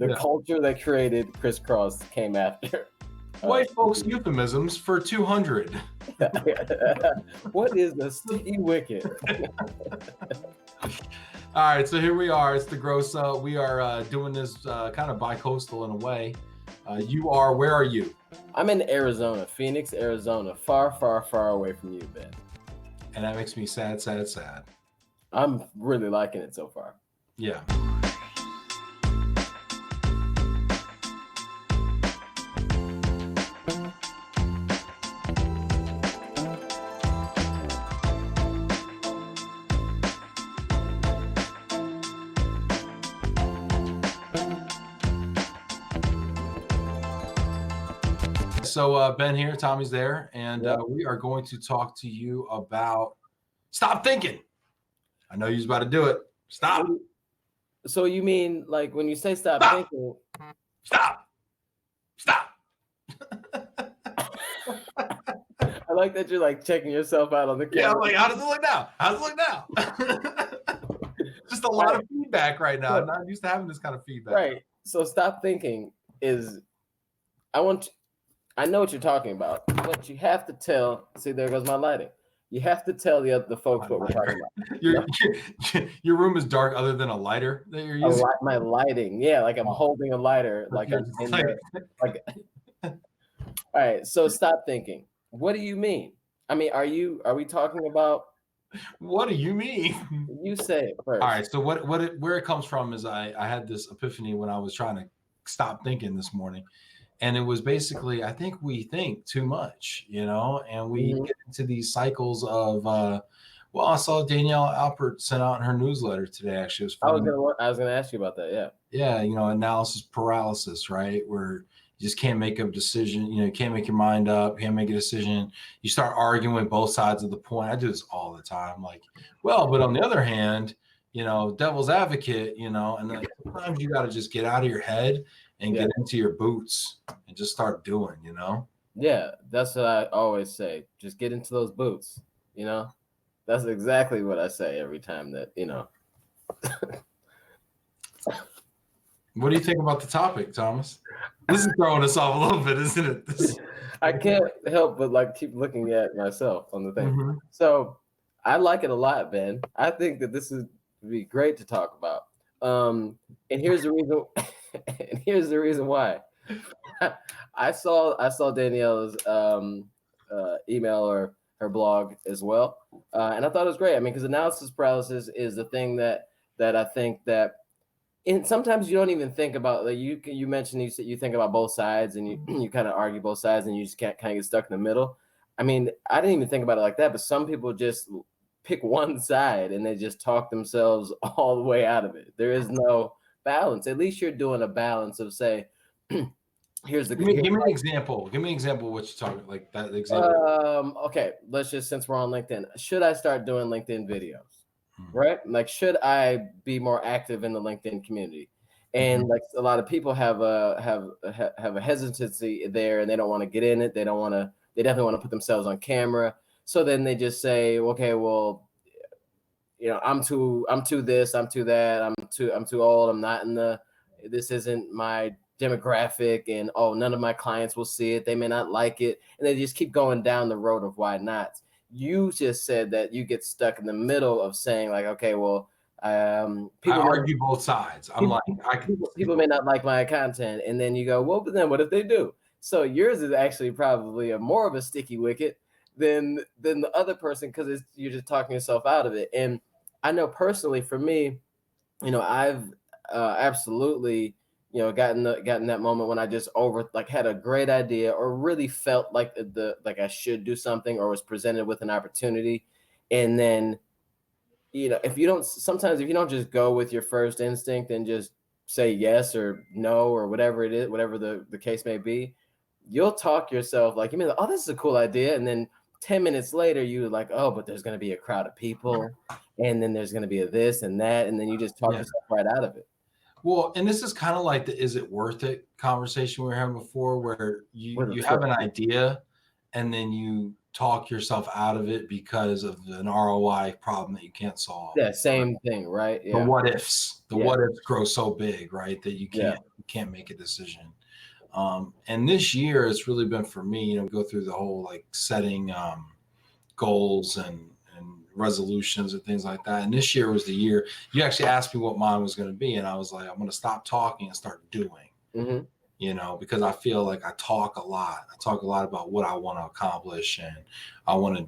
The Yeah. culture that created crisscross came after. White folks euphemisms for 200. What is the sticky wicket? All right, so here we are. It's the gross. We are doing this kind of bi-coastal in a way. Where are you? I'm in Arizona, Phoenix, Arizona, far, far, far away from you, Ben. And that makes me sad, sad, sad. I'm really liking it so far. Yeah. So Ben here, Tommy's there, and we are going to talk to you about stop thinking. I know you're about to do it. Stop. So you mean like when you say stop thinking? Stop. I like that you're like checking yourself out on the camera. Yeah, I'm like, how does it look now? How's it look now? Just a lot of feedback right now. I'm not used to having this kind of feedback. Right. So stop thinking is, I know what you're talking about, but you have to tell. See, there goes my lighting. You have to tell the folks what we're talking about. Your room is dark, other than a lighter that you're using. My lighting, yeah, like I'm holding a lighter, like I'm in there. Like, all right. So stop thinking. What do you mean? I mean, are we talking about? What do you mean? You say it first. All right. So where it comes from is I had this epiphany when I was trying to stop thinking this morning. And it was basically, I think we think too much, and we get into these cycles of, I saw Danielle Alpert sent out in her newsletter today. Actually, it was I was gonna ask you about that. Yeah. Yeah. Analysis paralysis, right? Where you just can't make a decision. You can't make your mind up. You can't make a decision. You start arguing both sides of the point. I do this all the time. Like, but on the other hand, devil's advocate, and like sometimes you got to just get out of your head and get into your boots and just start doing, Yeah, that's what I always say. Just get into those boots, That's exactly what I say every time that, What do you think about the topic, Thomas? This is throwing us off a little bit, isn't it? I can't help but keep looking at myself on the thing. Mm-hmm. So I like it a lot, Ben. I think that this would be great to talk about. And here's the reason. And here's the reason why. I saw Danielle's email or her blog as well, and I thought it was great. I mean, because analysis paralysis is the thing that I think that, and sometimes you don't even think about. Like you mentioned, you think about both sides, and you kind of argue both sides, and you just can't kind of get stuck in the middle. I mean, I didn't even think about it like that, but some people just pick one side and they just talk themselves all the way out of it. There is no balance. At least you're doing a balance of, say, here's the. Give me an example. Give me an example of what you're talking, like that example. Okay, let's just, since we're on LinkedIn, should I start doing LinkedIn videos? Right? Like, should I be more active in the LinkedIn community? And like a lot of people have a hesitancy there, and they don't want to get in it. They definitely want to put themselves on camera. So then they just say, okay, well, I'm too this, I'm too that, I'm too old, I'm not this isn't my demographic, and none of my clients will see it, they may not like it, and they just keep going down the road of why not. You just said that you get stuck in the middle of saying, like, okay, well, people argue both sides. People may not like my content, and then you go, well, but then what if they do? So yours is actually probably more of a sticky wicket than the other person, because you're just talking yourself out of it. And I know personally, for me, I've absolutely, gotten that moment when I just had a great idea, or really felt like I should do something, or was presented with an opportunity. And then, if you don't just go with your first instinct and just say yes or no, or whatever it is, whatever the case may be, you'll talk yourself, like, you mean, oh, this is a cool idea. And then 10 minutes later, you're like, oh, but there's going to be a crowd of people, and then there's going to be a this and that. And then you just talk yourself right out of it. Well, and this is kind of like the "is it worth it" conversation we were having before, where you have an idea, and then you talk yourself out of it because of an ROI problem that you can't solve. Yeah, same thing, right? The Yeah. what ifs, Yeah. what ifs grow so big, right? That you can't make a decision. And this year it's really been for me, go through the whole like setting goals and resolutions and things like that. And this year was the year you actually asked me what mine was going to be. And I was like, I'm going to stop talking and start doing, because I feel like I talk a lot. I talk a lot about what I want to accomplish, and I want to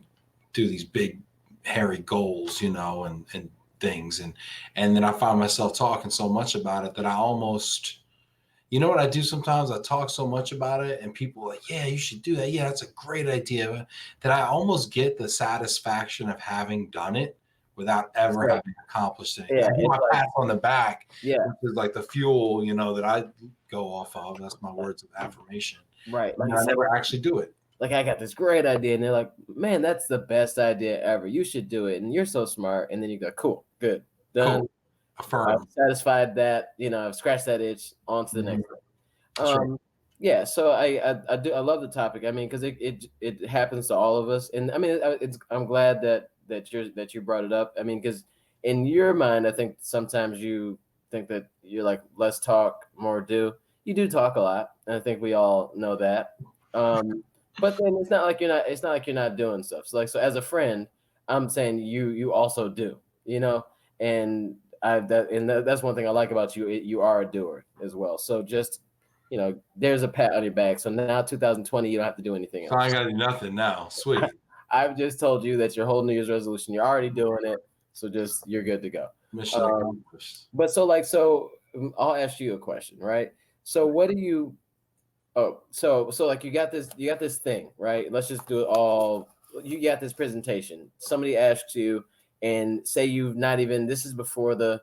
do these big, hairy goals, and things. And then I find myself talking so much about it that I almost, what I do sometimes? I talk so much about it and people are like, yeah, you should do that. Yeah, that's a great idea. That I almost get the satisfaction of having done it without ever having accomplished it. Yeah, I do my pat on the back, yeah, which is like the fuel, that I go off of. That's my words of affirmation. right. Like I never actually do it. Like, I got this great idea, and they're like, man, that's the best idea ever. You should do it, and you're so smart. And then you go, cool, good, done. Cool. Affirm. I've satisfied that, I've scratched that itch, on to the next one. Yeah, so I love the topic. I mean, because it happens to all of us, and I mean, I'm glad that you brought it up. I mean, because in your mind, I think sometimes you think that you're like, less talk, more do. You do talk a lot, and I think we all know that. But then it's not like you're not doing stuff. So as a friend, I'm saying you also do, and that's one thing I like about you. You are a doer as well. So just, there's a pat on your back. So now 2020, you don't have to do anything else. So I ain't got to do nothing now. Sweet. I've just told you that your whole New Year's resolution, you're already doing it. So you're good to go. Mission accomplished. But so I'll ask you a question, right? So what do you, so like you got this thing, right? Let's just do it all. You got this presentation. Somebody asked you, and say you've not even, this is before the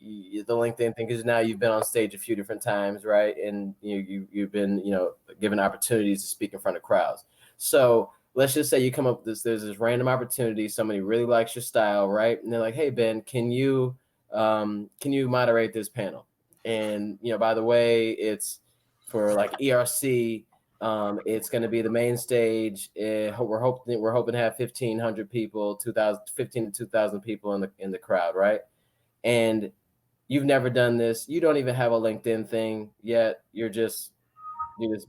LinkedIn thing, because now you've been on stage a few different times, right? And you've been, given opportunities to speak in front of crowds. So let's just say you come up with there's this random opportunity, somebody really likes your style, right? And they're like, hey Ben, can you moderate this panel? And by the way, it's for like ERC. It's going to be the main stage. We're hoping to have 1,500 people, 15 to 2,000 people in the crowd, right? And you've never done this. You don't even have a LinkedIn thing yet. You're just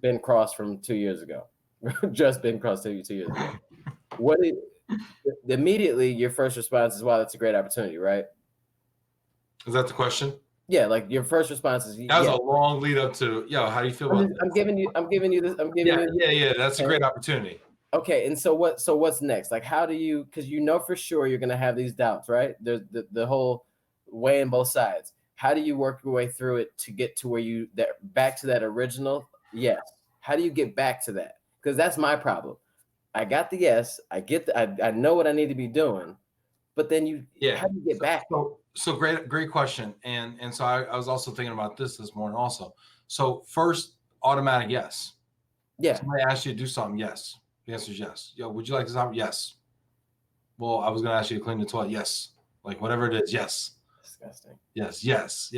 Ben Cross from 2 years ago. Just Ben Cross 2 years ago. Immediately your first response is, wow, that's a great opportunity, right? Is that the question? Yeah, like your first response is, that was a long lead up to, how do you feel about this? I'm giving you this. Yeah. That's a great opportunity. Okay, and so what's next? Like, how do you, because for sure you're gonna have these doubts, right? There's the whole weighing both sides. How do you work your way through it to get to where back to that original yes? How do you get back to that? Because that's my problem. I got the yes, I know what I need to be doing, but then how do you get back? So great question. And so I was also thinking about this morning also. So first, automatic yes. Yeah. Somebody asks you to do something, yes. The answer is yes. Yo, would you like this out? Yes. Well, I was going to ask you to clean the toilet. Yes. Like whatever it is, yes. Disgusting. Yes. Yes.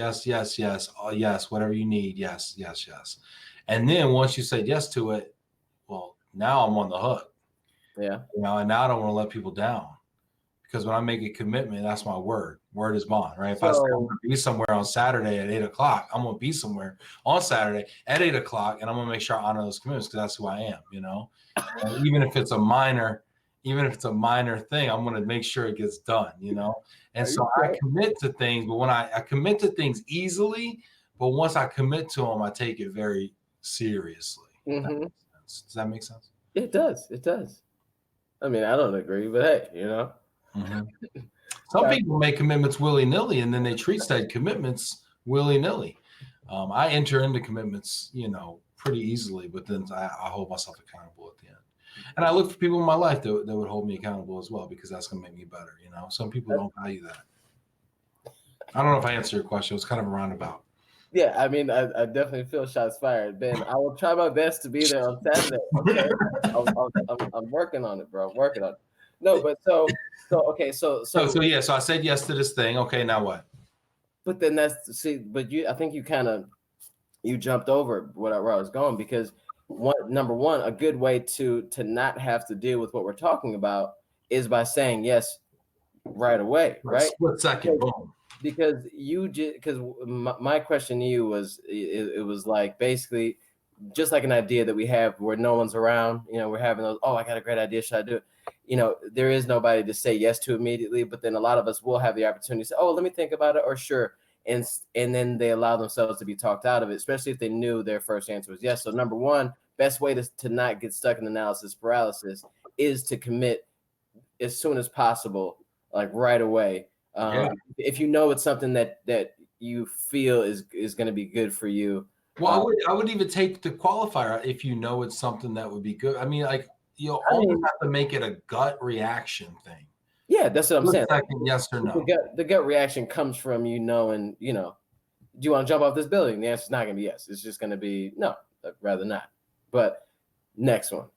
Whatever you need. Yes. And then once you say yes to it, well, now I'm on the hook. Yeah. And now I don't want to let people down. Because when I make a commitment, that's my word. Word is bond, right? If I say I'm going to be somewhere on Saturday at 8:00, I'm going to be somewhere on Saturday at 8:00, and I'm going to make sure I honor those commitments because that's who I am, And even if it's a minor thing, I'm going to make sure it gets done, And so I commit to things, but when I commit to things easily, but once I commit to them, I take it very seriously. Mm-hmm. Does that make sense? It does. I mean, I don't agree, but hey, Mm-hmm. Some people make commitments willy-nilly, and then they treat said commitments willy-nilly. I enter into commitments, pretty easily, but then I hold myself accountable at the end. And I look for people in my life that would hold me accountable as well, because that's going to make me better. Some people don't value that. I don't know if I answered your question. It was kind of a roundabout. Yeah, I mean, I definitely feel shots fired, Ben. I will try my best to be there on Saturday. Okay, I'm working on it, bro. I'm working on it. No, but so okay, so yeah. So I said yes to this thing. Okay, now what? But then I think you jumped over where I was going, because number one, a good way to not have to deal with what we're talking about is by saying yes right away, Like right? split second, boom. Because you just because my question to you was it was like basically just like an idea that we have where no one's around, we're having those, oh, I got a great idea, should I do it? There is nobody to say yes to immediately, but then a lot of us will have the opportunity to say, oh, let me think about it, or sure. And then they allow themselves to be talked out of it, especially if they knew their first answer was yes. So number one, best way to not get stuck in analysis paralysis is to commit as soon as possible, like right away. Yeah. If you know it's something that you feel is going to be good for you. Well, I would even take the qualifier if you know it's something that would be good. I mean, like you almost have to make it a gut reaction thing. Yeah, that's what I'm saying. Second, yes or no. The gut reaction comes from knowing, do you want to jump off this building? The answer's not going to be yes. It's just going to be no, I'd rather not. But next one.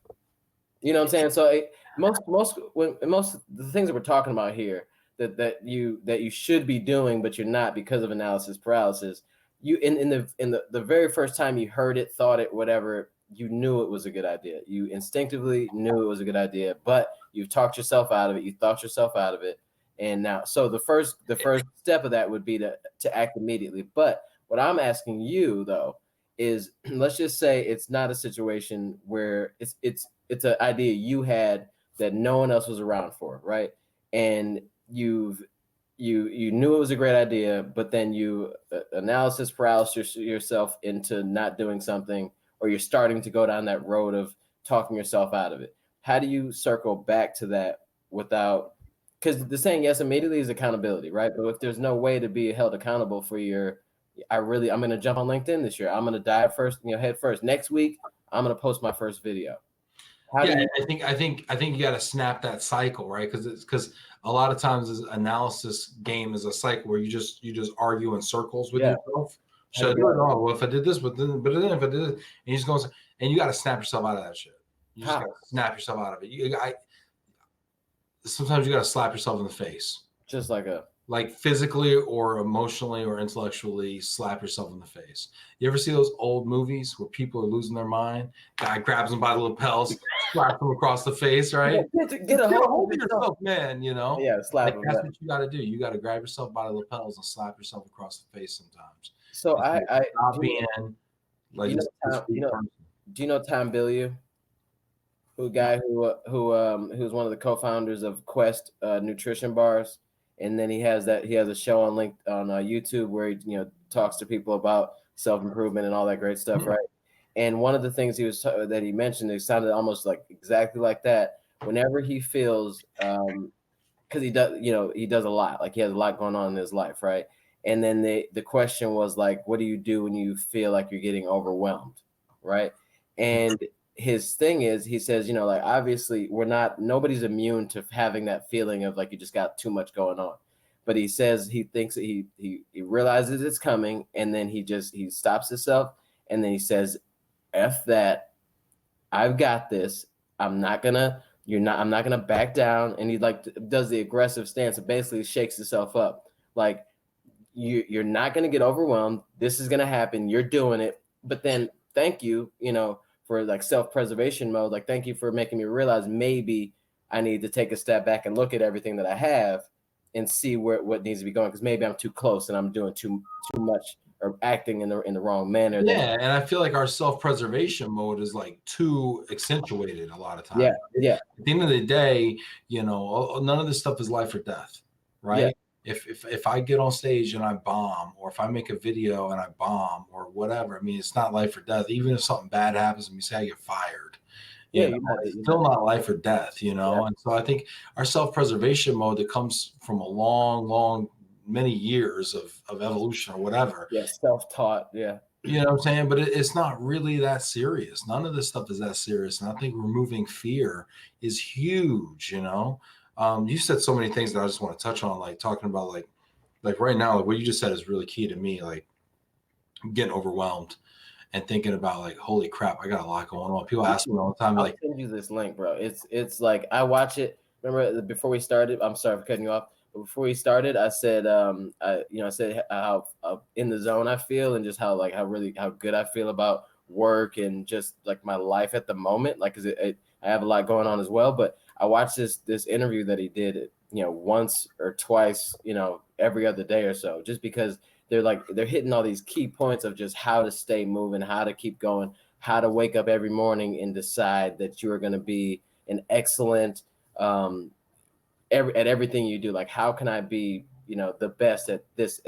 You know what I'm saying? So most the things that we're talking about here that you should be doing, but you're not because of analysis paralysis. You in the very first time you heard it, thought it, whatever, you knew it was a good idea. You instinctively knew it was a good idea, but you've talked yourself out of it. You thought yourself out of it, and now so the first step of that would be to act immediately. But what I'm asking you though is, let's just say it's not a situation where it's an idea you had that no one else was around for, right? And you knew it was a great idea, but then you analysis paralysis yourself into not doing something, or you're starting to go down that road of talking yourself out of it. How do you circle back to that without, because the saying yes immediately is accountability, right? But if there's no way to be held accountable for I'm going to jump on LinkedIn this year. I'm going to dive first, head first. Next week, I'm going to post my first video. I think you got to snap that cycle, right? Because a lot of times this analysis game is a cycle where you just argue in circles with yourself. Should I do it? Oh, well, if I did this, but then if I did it, and you just go, and you got to snap yourself out of that shit. You just got to snap yourself out of it. Sometimes you got to slap yourself in the face, just like physically or emotionally or intellectually slap yourself in the face. You ever see those old movies where people are losing their mind? Guy grabs them by the lapels, slaps them across the face, right? Get a hold of yourself, man, Yeah, slap them. That's what you got to do. You got to grab yourself by the lapels and slap yourself across the face sometimes. So stop being like do you know Tom Bilyeu? Who's one of the co-founders of Quest nutrition bars, and then he has a show on YouTube where he talks to people about self-improvement and all that great stuff, right? And one of the things that he mentioned, it sounded almost like exactly like that. Whenever he feels, because he does a lot, like he has a lot going on in his life, right? And then the question was like, what do you do when you feel like you're getting overwhelmed, right? And his thing is, he says, like obviously nobody's immune to having that feeling of like you just got too much going on. But he says he thinks that he realizes it's coming, and then he stops himself, and then he says, F that, I've got this. I'm not gonna back down. And he does the aggressive stance and basically shakes himself up. Like you're not gonna get overwhelmed. This is gonna happen. You're doing it. But then thank you, for like self-preservation mode. Like, thank you for making me realize maybe I need to take a step back and look at everything that I have and see what needs to be going. Because maybe I'm too close and I'm doing too much or acting in the wrong manner. Yeah, and I feel like our self-preservation mode is like too accentuated a lot of times. Yeah. At the end of the day, none of this stuff is life or death, right? Yeah. If I get on stage and I bomb, or if I make a video and I bomb, or whatever, I mean, it's not life or death. Even if something bad happens and we say I get fired, it's still not life or death, Yeah. And so I think our self-preservation mode that comes from a long many years of evolution or whatever. Yeah, self-taught. Yeah. You know what I'm saying? But it's not really that serious. None of this stuff is that serious. And I think removing fear is huge, You said so many things that I just want to touch on, like talking about like right now, like what you just said is really key to me. Like I'm getting overwhelmed and thinking about like, holy crap, I got a lot going on. People ask me all the time, I'll like, send you this link, bro. It's like I watch it. Remember before we started, I'm sorry for cutting you off. But before we started, I said, I said how in the zone I feel, and just how good I feel about work and just like my life at the moment, like, cause I have a lot going on as well. But I watched this interview that he did, once or twice, every other day or so, just because they're hitting all these key points of just how to stay moving, how to keep going, how to wake up every morning and decide that you are going to be an excellent at everything you do. Like, how can I be, the best at this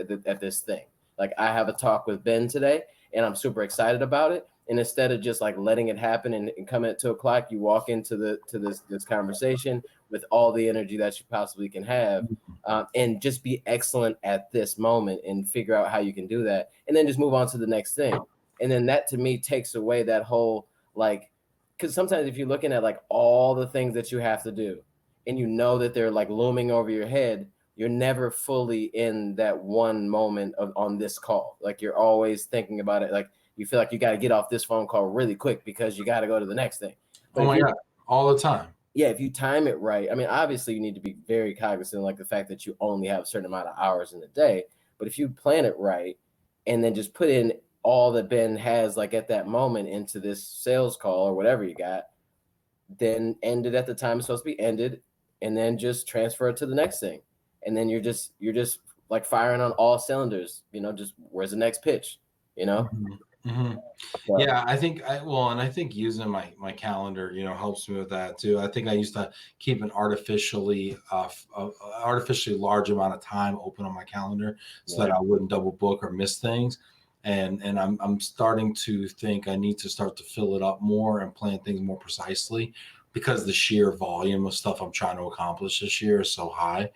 thing? Like, I have a talk with Ben today, and I'm super excited about it. And instead of just like letting it happen and come at 2 o'clock, you walk into this conversation with all the energy that you possibly can have, and just be excellent at this moment and figure out how you can do that, and then just move on to the next thing. And then that to me takes away that whole, like, because sometimes if you're looking at like all the things that you have to do, and that they're like looming over your head, you're never fully in that one moment on this call. Like, you're always thinking about it. Like, you feel like you got to get off this phone call really quick because you got to go to the next thing. But Oh my God, all the time. yeah, if you time it right, I mean, obviously you need to be very cognizant, like the fact that you only have a certain amount of hours in the day. But if you plan it right, and then just put in all that Ben has, like, at that moment into this sales call or whatever you got, then end it at the time it's supposed to be ended, and then just transfer it to the next thing. And then you're just like firing on all cylinders, just where's the next pitch, Mm-hmm. Mm-hmm. So, Yeah, and I think using my calendar, helps me with that too. I think I used to keep an artificially large amount of time open on my calendar so that I wouldn't double book or miss things. And I'm starting to think I need to start to fill it up more and plan things more precisely, because the sheer volume of stuff I'm trying to accomplish this year is so high.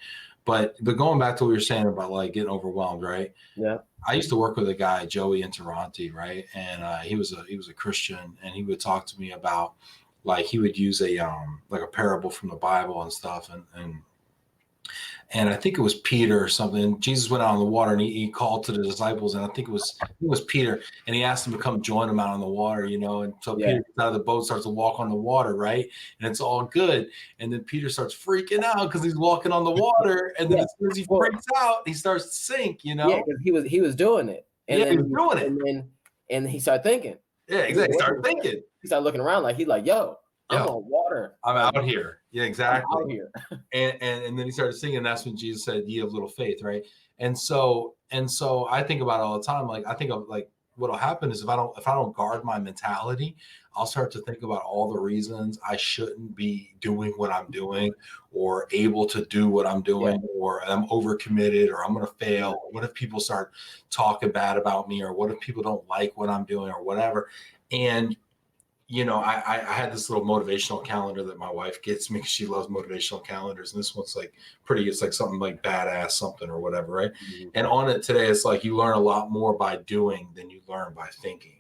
But going back to what you're saying about like getting overwhelmed, right? yeah. I used to work with a guy, Joey Interanti, right? And he was a Christian, and he would talk to me about, like, he would use a like a parable from the Bible and stuff, and I think it was Peter or something. Jesus went out on the water, and he called to the disciples, and I think it was Peter, and he asked them to come join him out on the water, And so Yeah. Peter gets out of the boat, starts to walk on the water, right? And it's all good. And then Peter starts freaking out because he's walking on the water, and then Yeah. as soon as he freaks out, he starts to sink, Yeah, because he was doing it, and Yeah, he was then doing it. he started thinking. Yeah, exactly. He started thinking. He started looking around like, he's like, yo, I'm on water. I'm Like, out here. Yeah, exactly. I'm out here. And then he started singing. That's when Jesus said, "Ye of little faith," right? And so I think about it all the time. Like, I think of, like, what'll happen is if I don't guard my mentality, I'll start to think about all the reasons I shouldn't be doing what I'm doing, or able to do what I'm doing, or I'm overcommitted, or I'm going to fail. Or what if people start talking bad about me, or what if people don't like what I'm doing, or whatever? And I had this little motivational calendar that my wife gets me because she loves motivational calendars. And this one's like it's like something like badass something or whatever, right? Mm-hmm. And on it today, it's like, you learn a lot more by doing than you learn by thinking.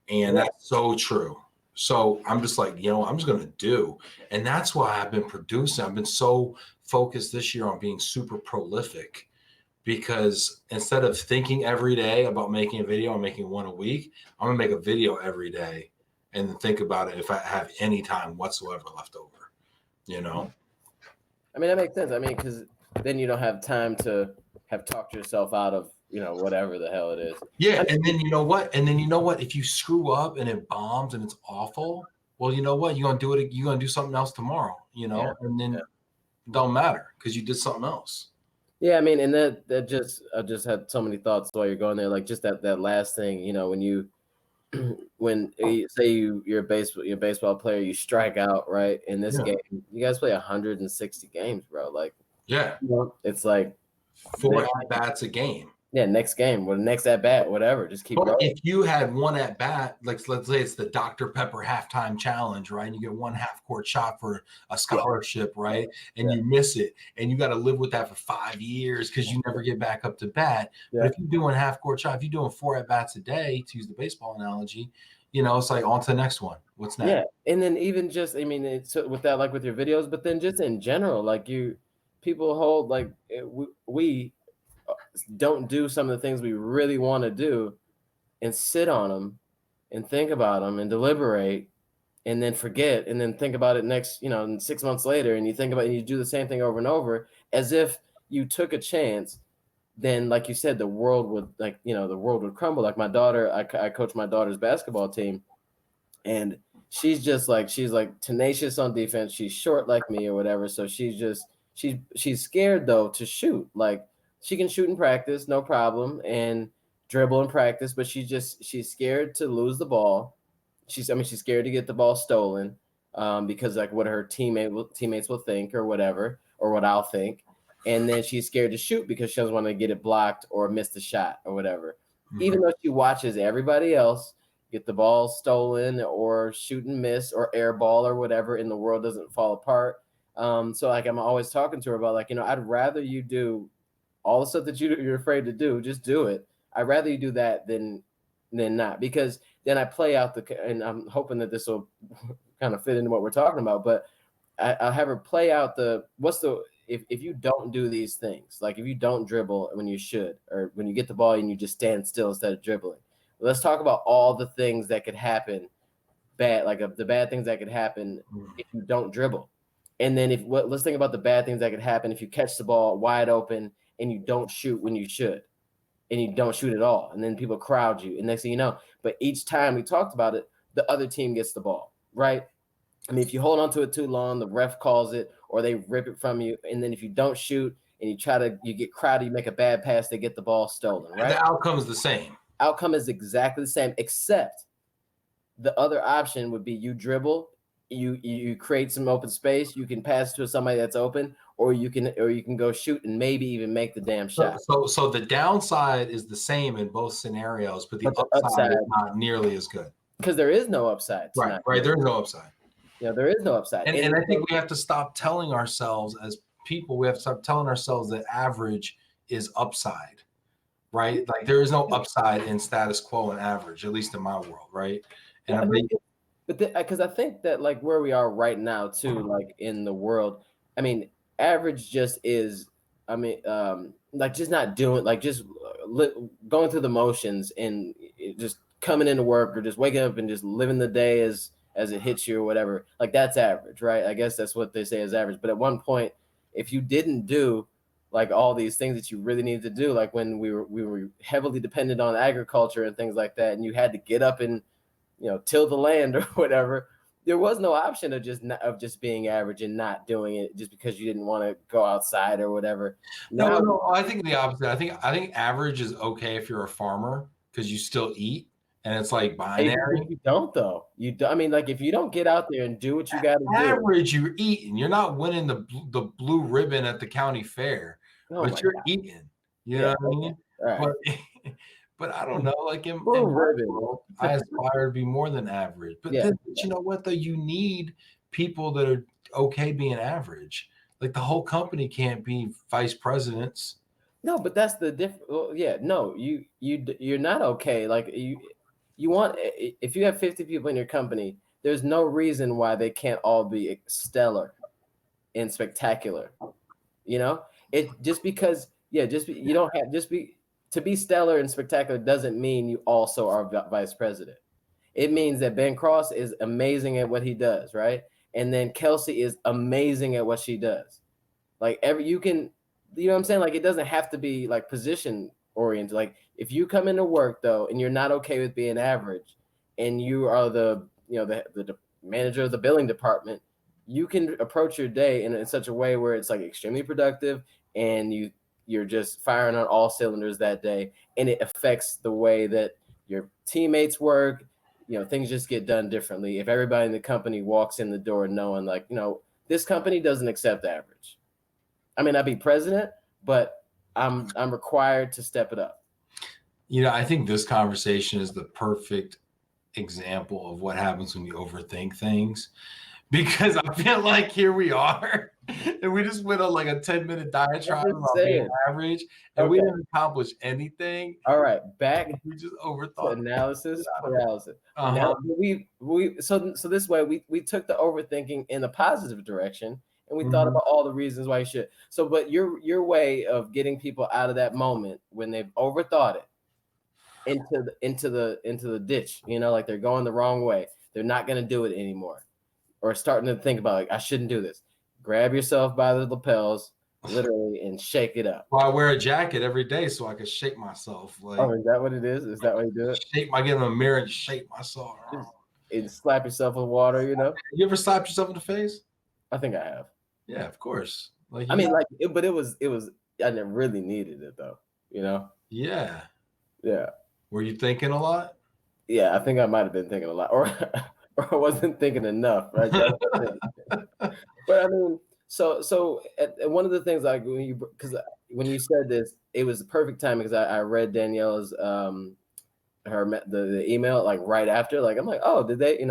And that's so true. So I'm just like, I'm just going to do. And that's why I've been producing. I've been so focused this year on being super prolific, because instead of thinking every day about making a video and making one a week, I'm going to make a video every day and then think about it if I have any time whatsoever left over, I mean, that makes sense. I mean, because then you don't have time to have talked yourself out of, whatever the hell it is. Yeah. And then you know what? If you screw up and it bombs and it's awful, well, you know what? You're going to do it. You're going to do something else tomorrow, and then it don't matter because you did something else. Yeah, I mean, and that just, I just had so many thoughts while you're going there. Like, just that last thing, when you say you're a baseball player, you strike out, right? In this game, you guys play 160 games, bro. Like, it's like 4 at-bats a game. Yeah, next game, next at bat, whatever. Just keep going. If you had one at bat, like, let's say it's the Dr. Pepper halftime challenge, right? And you get one half court shot for a scholarship, right? And you miss it, and you got to live with that for 5 years because you never get back up to bat. But if you're doing half court shot, if you're doing 4 at bats a day, to use the baseball analogy, it's like on to the next one. What's next? Yeah, and then even just, I mean, it's with that, like with your videos, but then just in general, like people hold, like, we don't do some of the things we really want to do, and sit on them and think about them and deliberate, and then forget, and then think about it next, 6 months later, and you think about it, and you do the same thing over and over, as if you took a chance then like you said, the world would the world would crumble. Like my daughter, I coach my daughter's basketball team, and she's like tenacious on defense. She's short like me or whatever, so she's scared though to shoot. Like she can shoot in practice, no problem, and dribble in practice, but she's scared to lose the ball. She's scared to get the ball stolen, because like what her teammates will think or whatever, or what I'll think. And then she's scared to shoot because she doesn't want to get it blocked or miss the shot or whatever. Even though she watches everybody else get the ball stolen or shoot and miss or air ball or whatever, and the world doesn't fall apart. So like I'm always talking to her about, like, I'd rather you do all the stuff that you're afraid to do, just do it. I'd rather you do that than not, because then I play out and I'm hoping that this will kind of fit into what we're talking about, but I'll have her play out if you don't do these things, like if you don't dribble when you should, or when you get the ball and you just stand still instead of dribbling. Let's talk about all the things that could happen the bad things that could happen if you don't dribble. And then let's think about the bad things that could happen if you catch the ball wide open and you don't shoot when you should, and you don't shoot at all, and then people crowd you, and next thing you know, but each time we talked about it, the other team gets the ball, right? I mean, if you hold on to it too long, the ref calls it, or they rip it from you, and then if you don't shoot and you get crowded, you make a bad pass, they get the ball stolen, right? And the outcome is the same. Outcome is exactly the same, except the other option would be you dribble, you create some open space, you can pass to somebody that's open, or you can go shoot and maybe even make the damn shot. So the downside is the same in both scenarios, but the upside is not nearly as good. Because there is no upside. Right. There is no upside. Yeah, there is no upside. And I think we have to stop telling ourselves as people, we have to stop telling ourselves that average is upside, right? Like there is no upside in status quo and average, at least in my world, right? And because I think that like where we are right now too, like in the world, I mean, average just is, like just not doing, like just going through the motions and just coming into work or just waking up and just living the day as it hits you or whatever. Like that's average, right? I guess that's what they say is average. But at one point, if you didn't do like all these things that you really needed to do, like when we were heavily dependent on agriculture and things like that, and you had to get up and till the land or whatever, there was no option of just being average and not doing it just because you didn't want to go outside or whatever. No, I think the opposite. I think average is okay if you're a farmer because you still eat, and it's like binary. You don't though. You do, I mean, like if you don't get out there and do what you got to do, average, you're eating. You're not winning the blue ribbon at the county fair, but you're eating. You know what I mean? Right. But I don't know, like in my world, I aspire to be more than average. But then, you know what, though? You need people that are okay being average. Like the whole company can't be vice presidents. No, but that's the difference. Well, no, you're not okay. Like you want, if you have 50 people in your company, there's no reason why they can't all be stellar and spectacular. It just because you don't have to be stellar and spectacular doesn't mean you also are vice president. It means that Ben Cross is amazing at what he does, right? And then Kelsey is amazing at what she does. Like you know what I'm saying? Like it doesn't have to be like position oriented. Like if you come into work though, and you're not okay with being average, and you are the manager of the billing department, you can approach your day in such a way where it's like extremely productive, and you're just firing on all cylinders that day, and it affects the way that your teammates work. Things just get done differently if everybody in the company walks in the door knowing, like, this company doesn't accept average. I may not be president, but I'm required to step it up. I think this conversation is the perfect example of what happens when you overthink things, because I feel like here we are and we just went on like a 10-minute diatribe about being average, and we didn't accomplish anything. All right, back. We just overthought. Analysis paralysis. Now so this way we took the overthinking in a positive direction, and we thought about all the reasons why you should. So, but your way of getting people out of that moment when they've overthought it into the ditch, like they're going the wrong way, they're not going to do it anymore, or starting to think about, like, I shouldn't do this. Grab yourself by the lapels, literally, and shake it up. Well, I wear a jacket every day so I can shake myself. Like, Oh, is that what it is? Is that why you do it? I get in the mirror and shake myself. Just and slap yourself with water, you know? You ever slap yourself in the face? I think I have. Yeah, of course. Like I you mean, got, like, but it was. I didn't really needed it though, you know? yeah. Yeah, Were you thinking a lot? yeah. I think I might have been thinking a lot, or or I wasn't thinking enough, right? That's the thing. But I mean, one of the things like when you said this, it was the perfect time because I read Danielle's the email like right after, like I'm like, oh, did they,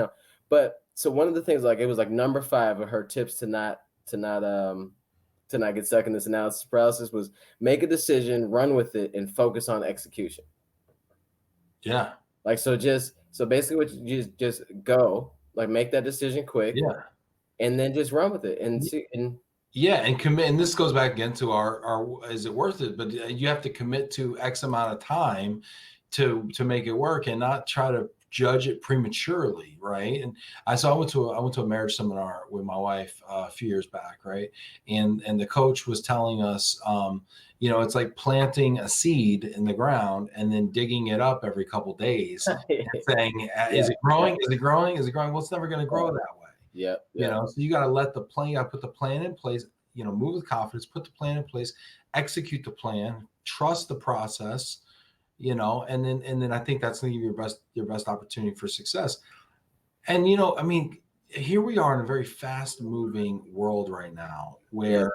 but so one of the things, like, it was like number 5 of her tips to not get stuck in this analysis paralysis was make a decision, run with it, and focus on execution. Yeah. Like, so basically what you just go, like, make that decision quick, Yeah. and then just run with it and see. And Yeah, and commit. And this goes back again to our is it worth it? But you have to commit to X amount of time to make it work, and not try to judge it prematurely, right? And I went to a marriage seminar with my wife a few years back, right? And the coach was telling us, it's like planting a seed in the ground and then digging it up every couple days, and saying, yeah, "Is it growing? yeah, Is it growing? Is it growing?" Well, it's never going to grow that way. yeah, yeah, So you got to let the plan, you got to put the plan in place, move with confidence, put the plan in place, execute the plan, trust the process, and then I think that's going to give you your best opportunity for success. And, I mean, here we are in a very fast moving world right now yeah, where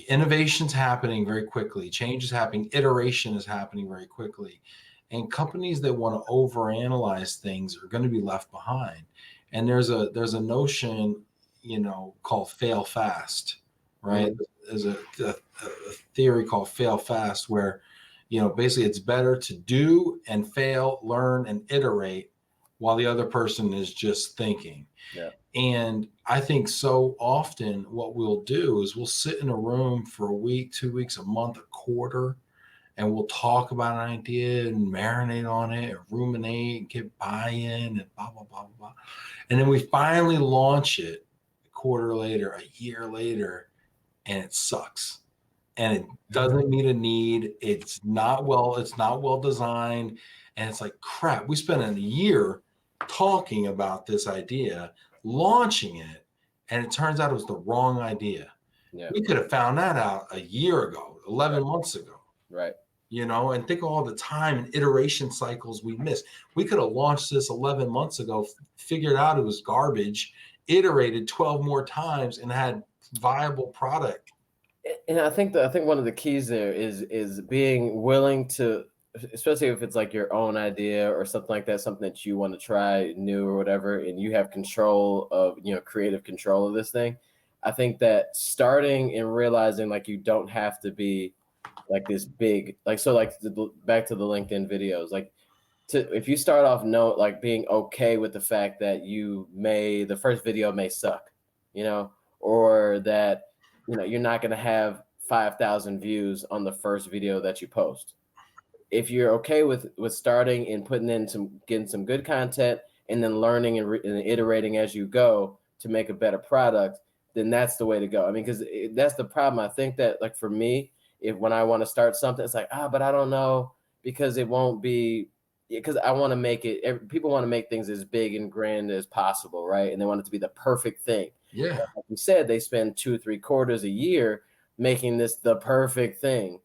innovation's happening very quickly, change is happening, iteration is happening very quickly. And companies that want to overanalyze things are going to be left behind. And there's a notion, called fail fast, right? mhm, There's a theory called fail fast where, basically it's better to do and fail, learn and iterate while the other person is just thinking. yeah, And I think so often what we'll do is we'll sit in a room for a week, 2 weeks, a month, a quarter, and we'll talk about an idea and marinate on it and ruminate and get buy-in and blah, blah, blah, blah, blah. And then we finally launch it a quarter later, a year later, and it sucks. And it doesn't meet a need. It's not well designed. And it's like, crap, we spent a year talking about this idea, launching it, and it turns out it was the wrong idea. yeah, We could have found that out a year ago, 11 months ago, right. and think of all the time and iteration cycles we missed. We could have launched this 11 months ago, figured out it was garbage, iterated 12 more times, and had viable product. And I think one of the keys there is being willing to, especially if it's like your own idea or something like that, something that you want to try new or whatever, and you have control of, creative control of this thing. I think that starting and realizing, like, you don't have to be like this big, like, so, like, back to the LinkedIn videos, like, if you start off like being okay with the fact that the first video may suck, or that you're not going to have 5,000 views on the first video that you post. If you're okay with starting and getting some good content, and then learning and iterating as you go to make a better product, then that's the way to go. I mean, because that's the problem. I think that, like, for me, when I want to start something, it's like, but I don't know, because it won't be, because I want to make it. People want to make things as big and grand as possible, right? And they want it to be the perfect thing. Yeah. Like you said, they spend 2-3 quarters a year making this the perfect thing,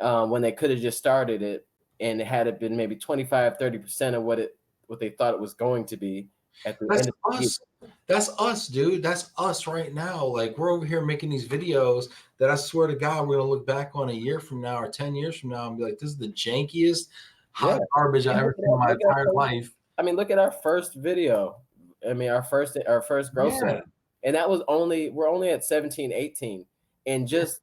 when they could have just started it, and had it been maybe 25-30% of what they thought it was going to be at the That's end of the year. us. That's us, dude. That's us right now. Like, we're over here making these videos that I swear to God, we're gonna look back on a year from now or 10 years from now and be like, this is the jankiest Yeah. hot garbage I And ever seen in my entire life. I mean, look at our first video. I mean, our first grossing, Yeah. and that was we're only at 17, 18, and just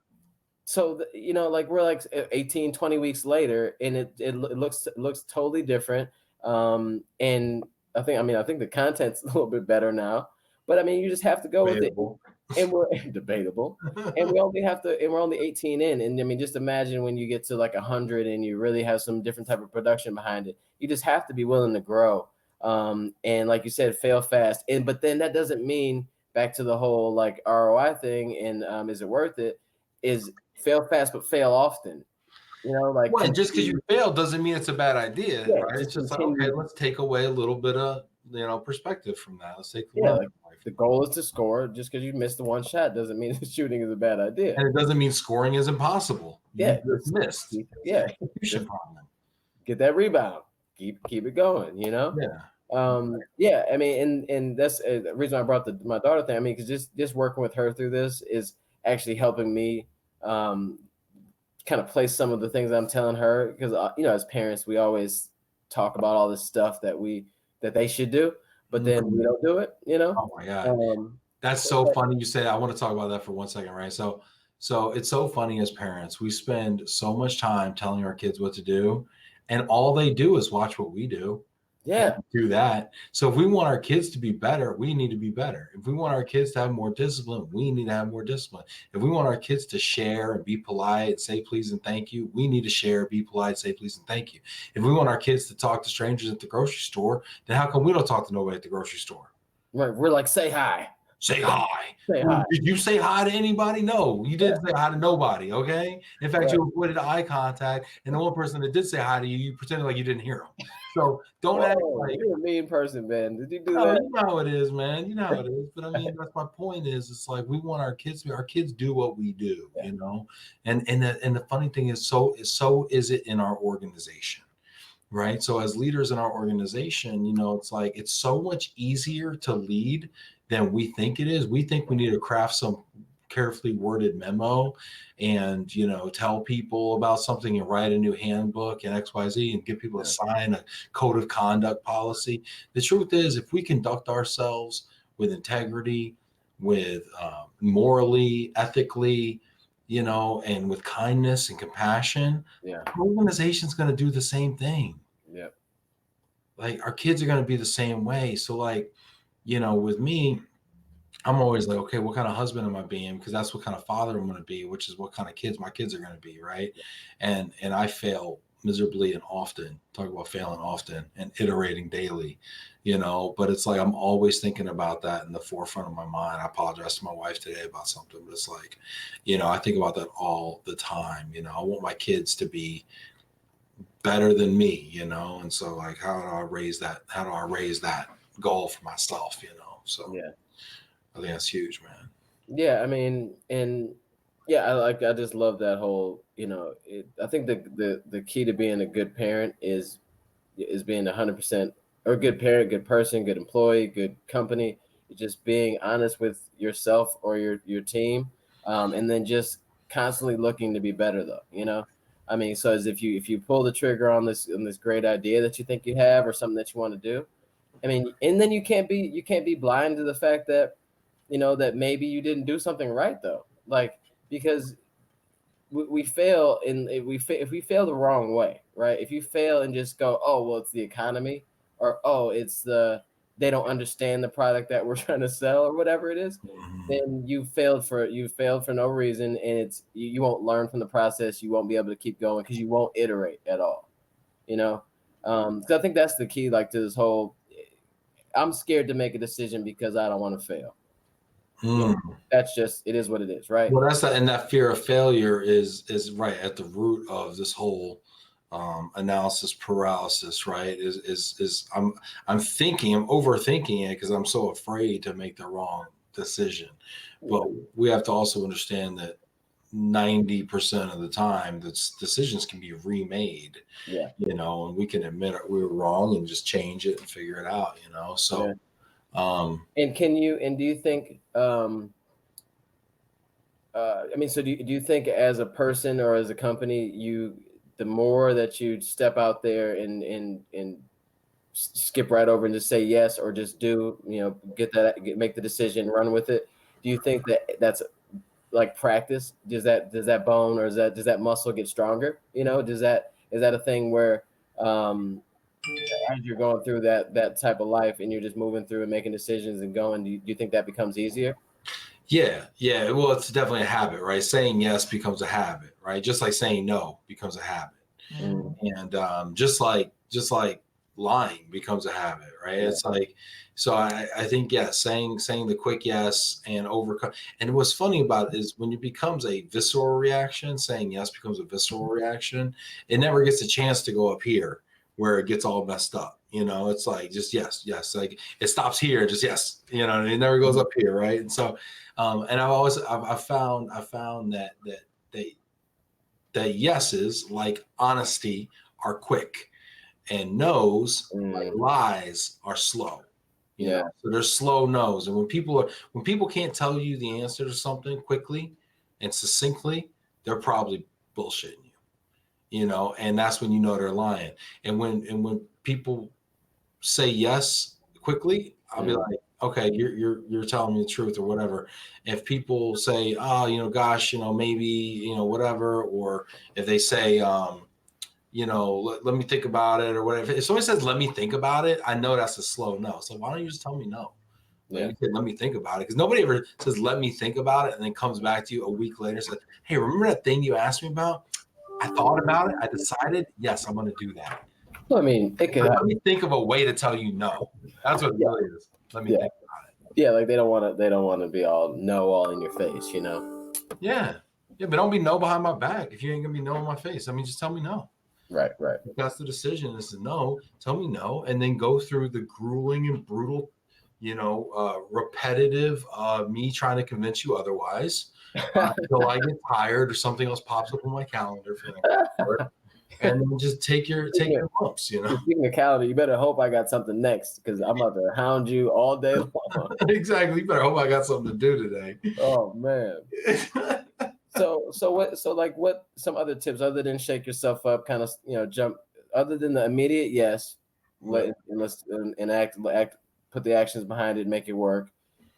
so like, we're like 18, 20 weeks later, and it looks totally different. And I think the content's a little bit better now, but I mean, you just have to go with it. Debatable. And we're debatable, and we're only 18 in, and I mean, just imagine when you get to like 100 and you really have some different type of production behind it. You just have to be willing to grow, and like you said, fail fast. But then that doesn't mean back to the whole like ROI thing and is it worth it? Is fail fast but fail often. You know, like Well, and just because you continue, failed doesn't mean it's a bad idea, yeah, right? just It's just like, okay, continue. let's take away a little bit of perspective from that. Let's take the Yeah, learning like away the from it. goal is to score. Just because you missed the one shot doesn't mean that shooting is a bad idea. And it doesn't mean scoring is impossible. You Yeah, just missed. It's an yeah, execution just problem. get that rebound. Keep it going. You know. Yeah. Yeah, I mean, and that's the reason I brought my daughter thing. I mean, because just working with her through this is actually helping me um, kind of place some of the things I'm telling her. Because you know, as parents, we always talk about all this stuff that they should do, but then we Mhm. don't do it. You know. Oh my God. Um, That's so funny you say that. I want to talk about that for 1 second, right? So it's so funny as parents. We spend so much time telling our kids what to do, and all they do is watch what we do yeah, and do that. So if we want our kids to be better, we need to be better. If we want our kids to have more discipline, we need to have more discipline. If we want our kids to share and be polite, say please and thank you, we need to share, be polite, say please and thank you. If we want our kids to talk to strangers at the grocery store, then how come we don't talk to nobody at the grocery store? right. We're like, say hi, Say hi. say Well, hi. did you say hi to anybody? No, you Yeah, didn't say hi to nobody. Okay. In fact, right. you avoided eye contact, and the one person that did say hi to you, you pretended like you didn't hear them. So don't act Whoa, like, you're a mean person, man. Did you do no, that? you know how it is, man. You know how it is. But I mean, that's my point. It's like we want our kids do what we do, Yeah, and the funny thing is, so is it in our organization. Right. So as leaders in our organization, it's like it's so much easier to lead than we think it is. We think we need to craft some carefully worded memo and tell people about something and write a new handbook and XYZ and get people to yeah, sign a code of conduct policy. The truth is, if we conduct ourselves with integrity, with morally, ethically, and with kindness and compassion, yeah, our organization's going to do the same thing. yeah, Like our kids are going to be the same way. So like, with me, I'm always like, okay, what kind of husband am I being? Because that's what kind of father I'm going to be, which is what kind of kids my kids are going to be, right? And I fail miserably and often. Talk about failing often and iterating daily, But it's like I'm always thinking about that in the forefront of my mind. I apologized to my wife today about something, but it's like, I think about that all the time. I want my kids to be better than me, and so like how do I raise that goal for myself, so yeah. I think that's huge, man. Yeah, I mean, and yeah, I just love that whole, I think the key to being a good parent is being 100% or a good parent, good person, good employee, good company, just being honest with yourself or your team, and then just constantly looking to be better though, I mean, so as if you pull the trigger on this great idea that you think you have or something that you want to do, I mean, and then you can't be blind to the fact that that maybe you didn't do something right though, like because we fail if we fail the wrong way, right? If you fail and just go, oh well, it's the economy, or oh it's they don't understand the product that we're trying to sell or whatever it is, Mhm. then you failed for no reason, and you won't learn from the process. You won't be able to keep going because you won't iterate at all. You know, because I think that's the key, like to this whole. I'm scared to make a decision because I don't want to fail. You know, Mm. that's just it is what it is, right? Well, and that fear of failure is right at the root of this whole analysis paralysis, right? Is I'm thinking, I'm overthinking it because I'm so afraid to make the wrong decision. But Yeah, we have to also understand that 90% of the time, the decisions can be remade, yeah, and we can admit we were wrong and just change it and figure it out, yeah. So, um, And do you think I mean, so do you think as a person or as a company, the more that you step out there and skip right over and just say yes or just do, make the decision, run with it. Do you think that that's like practice? Does that bone or does that muscle get stronger? Is that a thing where um as you're going through that type of life and you're just moving through and making decisions and going, do you think that becomes easier? yeah, yeah. Well, it's definitely a habit, right? Saying yes becomes a habit, right? Just like saying no becomes a habit. Mm, And just like lying becomes a habit, right? Yeah. It's like, so I think, yeah, saying the quick yes and overcome. And what's funny about it is when it becomes a visceral reaction, saying yes becomes a visceral reaction, it never gets a chance to go up here where it gets all messed up. It's like just yes, yes, like it stops here, just yes, and it never goes up here, right? And so, and I've found that yeses, like honesty, are quick, and no's, like lies, are slow. Yeah. So there's slow no's. And when people can't tell you the answer to something quickly and succinctly, they're probably bullshitting you. And that's when they're lying. And when people say yes quickly, I'll be like, okay, you're telling me the truth or whatever. If people say, oh, gosh, maybe, whatever, or if they say, let me think about it or whatever. If somebody says, let me think about it, I know that's a slow no. So why don't you just tell me no? Like you said, let me think about it. Because nobody ever says, let me think about it, and then comes back to you a week later and says, hey, remember that thing you asked me about? I thought about it. I decided, yes, I'm going to do that. Well, I mean, it could. Let me think of a way to tell you no. That's what it really is. Let me think about it. Yeah, like they don't want to be all in your face, Yeah, but don't be no behind my back if you ain't gonna be no in my face. I mean, just tell me no. Right. If that's the decision, is to no. Tell me no, and then go through the grueling and brutal, repetitive me trying to convince you otherwise until I get tired or something else pops up on my calendar for the next hour. And then just take your lumps, Speaking of calendar, you better hope I got something next because I'm about to hound you all day long. Exactly. You better hope I got something to do today. Oh man. What some other tips other than shake yourself up, kind of jump, other than the immediate yes, let's act, put the actions behind it, make it work,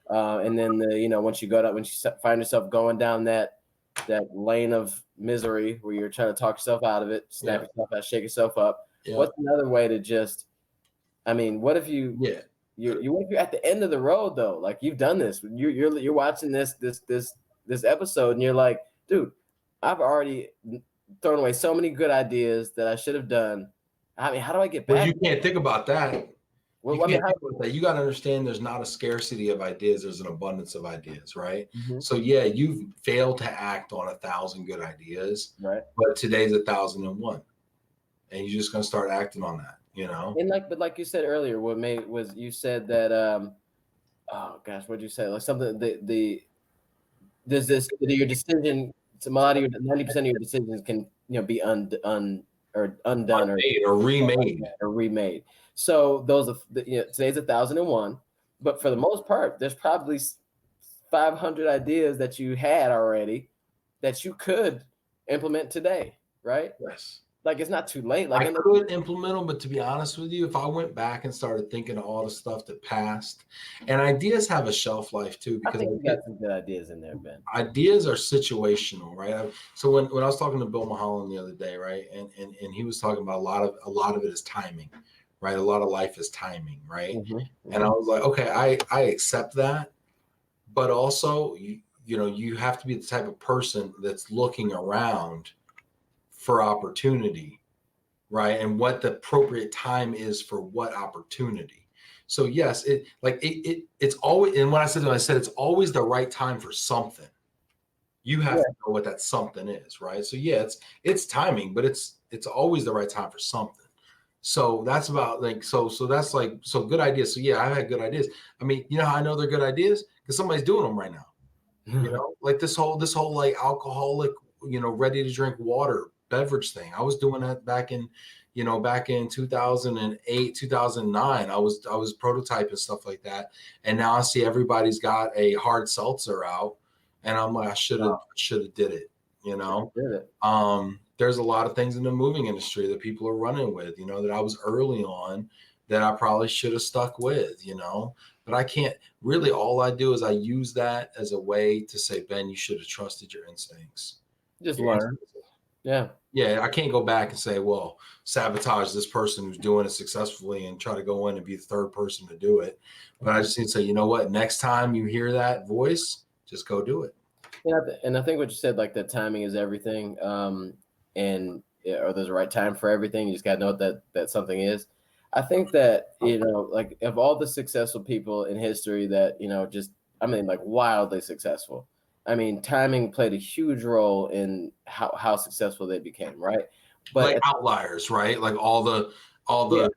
and then once you find yourself going down that lane of misery where you're trying to talk yourself out of it, snap yourself out, shake yourself up. What's another way to just, I mean, what if you're at the end of the road though, like you've done this, you're watching this episode and you're like, dude, I've already thrown away so many good ideas that I should have done. I mean, how do I get back? Well, you can't think about that. Well, you got to understand there's not a scarcity of ideas. There's an abundance of ideas, right? So yeah, you've failed to act on 1,000 good ideas, right? But today's 1,001, and you're just going to start acting on that, And like you said earlier, you said that, oh gosh, what'd you say? Like something, there's this, your decision, a lot of your 90% of your decisions can, be undone or remade. So those are, today's 1,001, but for the most part, there's probably 500 ideas that you had already that you could implement today, right? Yes. Like it's not too late. Like I could implement them, but to be honest with you, if I went back and started thinking of all the stuff that passed, and ideas have a shelf life too, because I think you got some good ideas in there, Ben. Ideas are situational, right? So when I was talking to Bill Mulholland the other day, right, and he was talking about a lot of it is timing, right? A lot of life is timing, right? And I was like, okay, I accept that, but also you have to be the type of person that's looking around for opportunity, right? And what the appropriate time is for what opportunity. So yes, it's always, and when I said it's always the right time for something. You have to know what that something is, right? So yeah, it's timing, but it's always the right time for something. So that's about so that's good ideas. So yeah, I've had good ideas. I mean, you know how I know they're good ideas? Because somebody's doing them right now. Like this whole like alcoholic, ready to drink water beverage thing. I was doing that back in 2008, 2009. I was prototyping stuff like that. And now I see everybody's got a hard seltzer out. And I'm like, I should have did it, There's a lot of things in the moving industry that people are running with, that I was early on that I probably should have stuck with, but I can't really, all I do is I use that as a way to say, Ben, you should have trusted your instincts. Just learn. Yeah. Yeah. I can't go back and say, well, sabotage this person who's doing it successfully and try to go in and be the third person to do it. But I just need to say, you know what, next time you hear that voice, just go do it. Yeah. And I think what you said, like that timing is everything. Or there's a right time for everything. You just got to know what that something is. I think that, like of all the successful people in history that, I mean, like wildly successful. I mean, timing played a huge role in how successful they became, right? But Like outliers, right? Like all the yeah, yeah,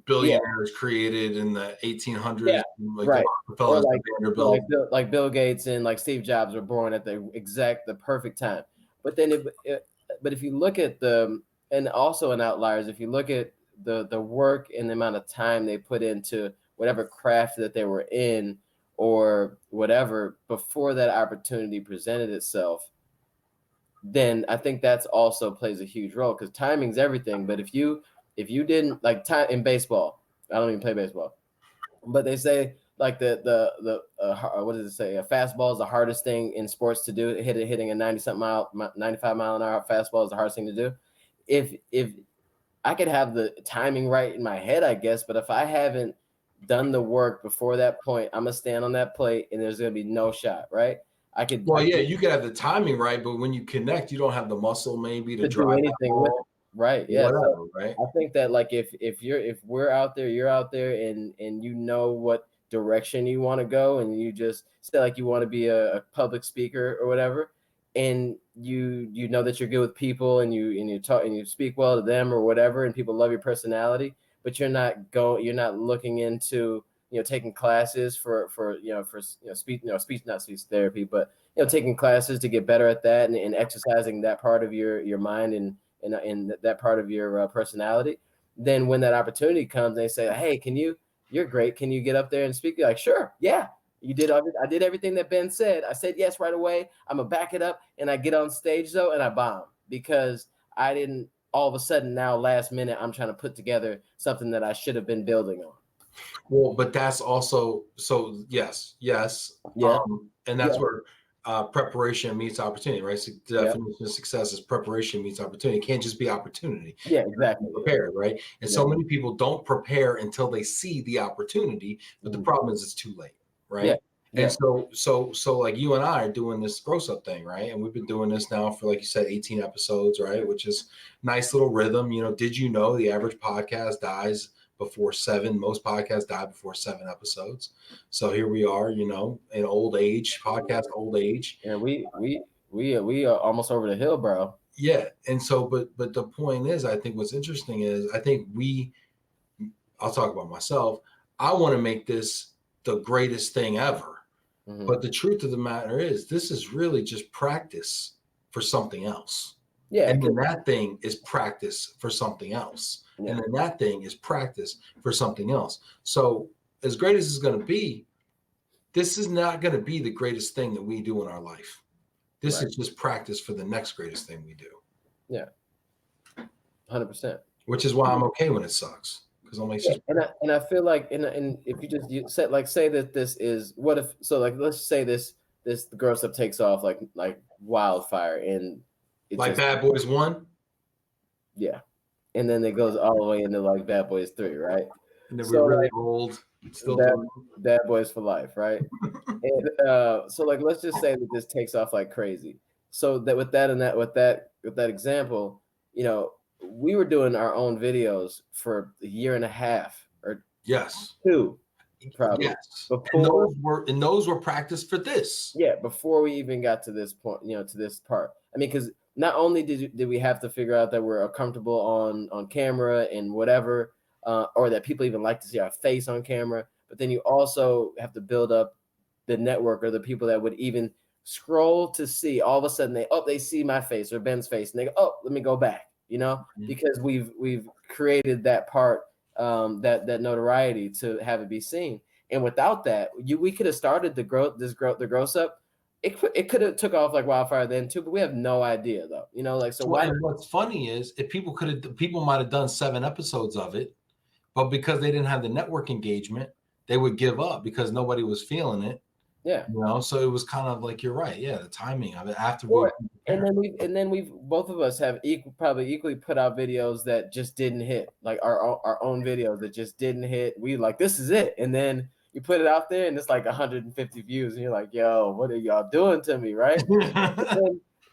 billionaires created in the 1800s, yeah, like the right. Or Rockefellers, the like Vanderbilt. Bill Gates and like Steve Jobs were born at the perfect time. But then, but if you look at and also in outliers, if you look at the work and the amount of time they put into whatever craft that they were in or whatever before that opportunity presented itself, then I think that's also plays a huge role because timing's everything. But if you didn't like time in baseball, I don't even play baseball, but they say like what does it say? A fastball is the hardest thing in sports to do. Hitting a 95 mile an hour fastball is the hardest thing to do. If I could have the timing right in my head, I guess, but if I haven't done the work before that point, I'm gonna stand on that plate and there's gonna be no shot, right? I Well, yeah, could you could have the timing right, but when you connect, you don't have the muscle maybe to to do drive that anything with it. ball, Right. Yeah. So whatever, right? I think that like if we're out there, you're out there and you know what direction you want to go and you just say like you want to be a public speaker or whatever, and you know that you're good with people and you talk and you speak well to them or whatever, and people love your personality, but you're not looking into taking classes for speech not speech therapy, but taking classes to get better at that and exercising that part of your mind and that part of your personality. Then when that opportunity comes, they say, "Hey, you're great. Can you get up there and speak?" You're like, "Sure, yeah." I did everything that Ben said. I said yes right away. I'm gonna back it up, and I get on stage though, and I bomb because I didn't. All of a sudden, now last minute, I'm trying to put together something that I should have been building on. Well, but that's also so yes, Yeah, and that's yeah, where preparation meets opportunity, right? So the yeah, definition of success is preparation meets opportunity. It can't just be opportunity. yeah. You have to be Exactly. Yeah, prepared, right? And yeah. so many people don't prepare until they see the opportunity, but the Mhm. problem is it's too late, Yeah, right? And yeah, so like you and I are doing this gross up thing, right? And we've been doing this now for like you said, 18 episodes, right? Which is nice little rhythm. Did you know the average podcast dies before 7? Most podcasts die before 7 episodes. So here we are, in old age, podcast old age. yeah. We are almost over the hill, bro. Yeah. And so, but the point is, I think what's interesting is I think I'll talk about myself. I want to make this the greatest thing ever. Hmm. But the truth of the matter is, this is really just practice for something else. Yeah, And then because that thing is practice for something else. And yeah, then that thing is practice for something else. So, as great as it's going to be, this is not going to be the greatest thing that we do in our life. This right. is just practice for the next greatest thing we do, Yeah, 100%. which is why I'm okay when it sucks because I'm like, it's Yeah, just and I feel like and if you said like say that this is what if so like let's say this the girl stuff takes off like wildfire and it like just Bad Boys 1. yeah, and then it goes all the way into like Bad Boys 3, right? And then we're So really like old, still bad doing bad boys for life, right? And so like let's just say that this takes off like crazy. So that with that and that with that example, we were doing our own videos for a year and a half or yes. two probably Yes. And before those were practice for this. before we even got to this point, to this part. I mean, because not only did we have to figure out that we're comfortable on camera and whatever, or that people even like to see our face on camera, but then you also have to build up the network or the people that would even scroll to see all of a sudden they see my face or Ben's face and they go, oh, let me go back, because we've created that part, that notoriety to have it be seen. And without that, we could have started the gross up. It could have took off like wildfire then too, but we have no idea though. Like so Well, why? and what's funny is if people might have done 7 episodes of it, but because they didn't have the network engagement, they would give up because nobody was feeling it. Yeah. So it was kind of like you're right. Yeah, the timing of it after we Or and then we've both of us have probably equally put out videos that just didn't hit, like our own videos that just didn't hit. We like this is it, and then you put it out there and it's like 150 views, and you're like, yo, what are y'all doing to me, right?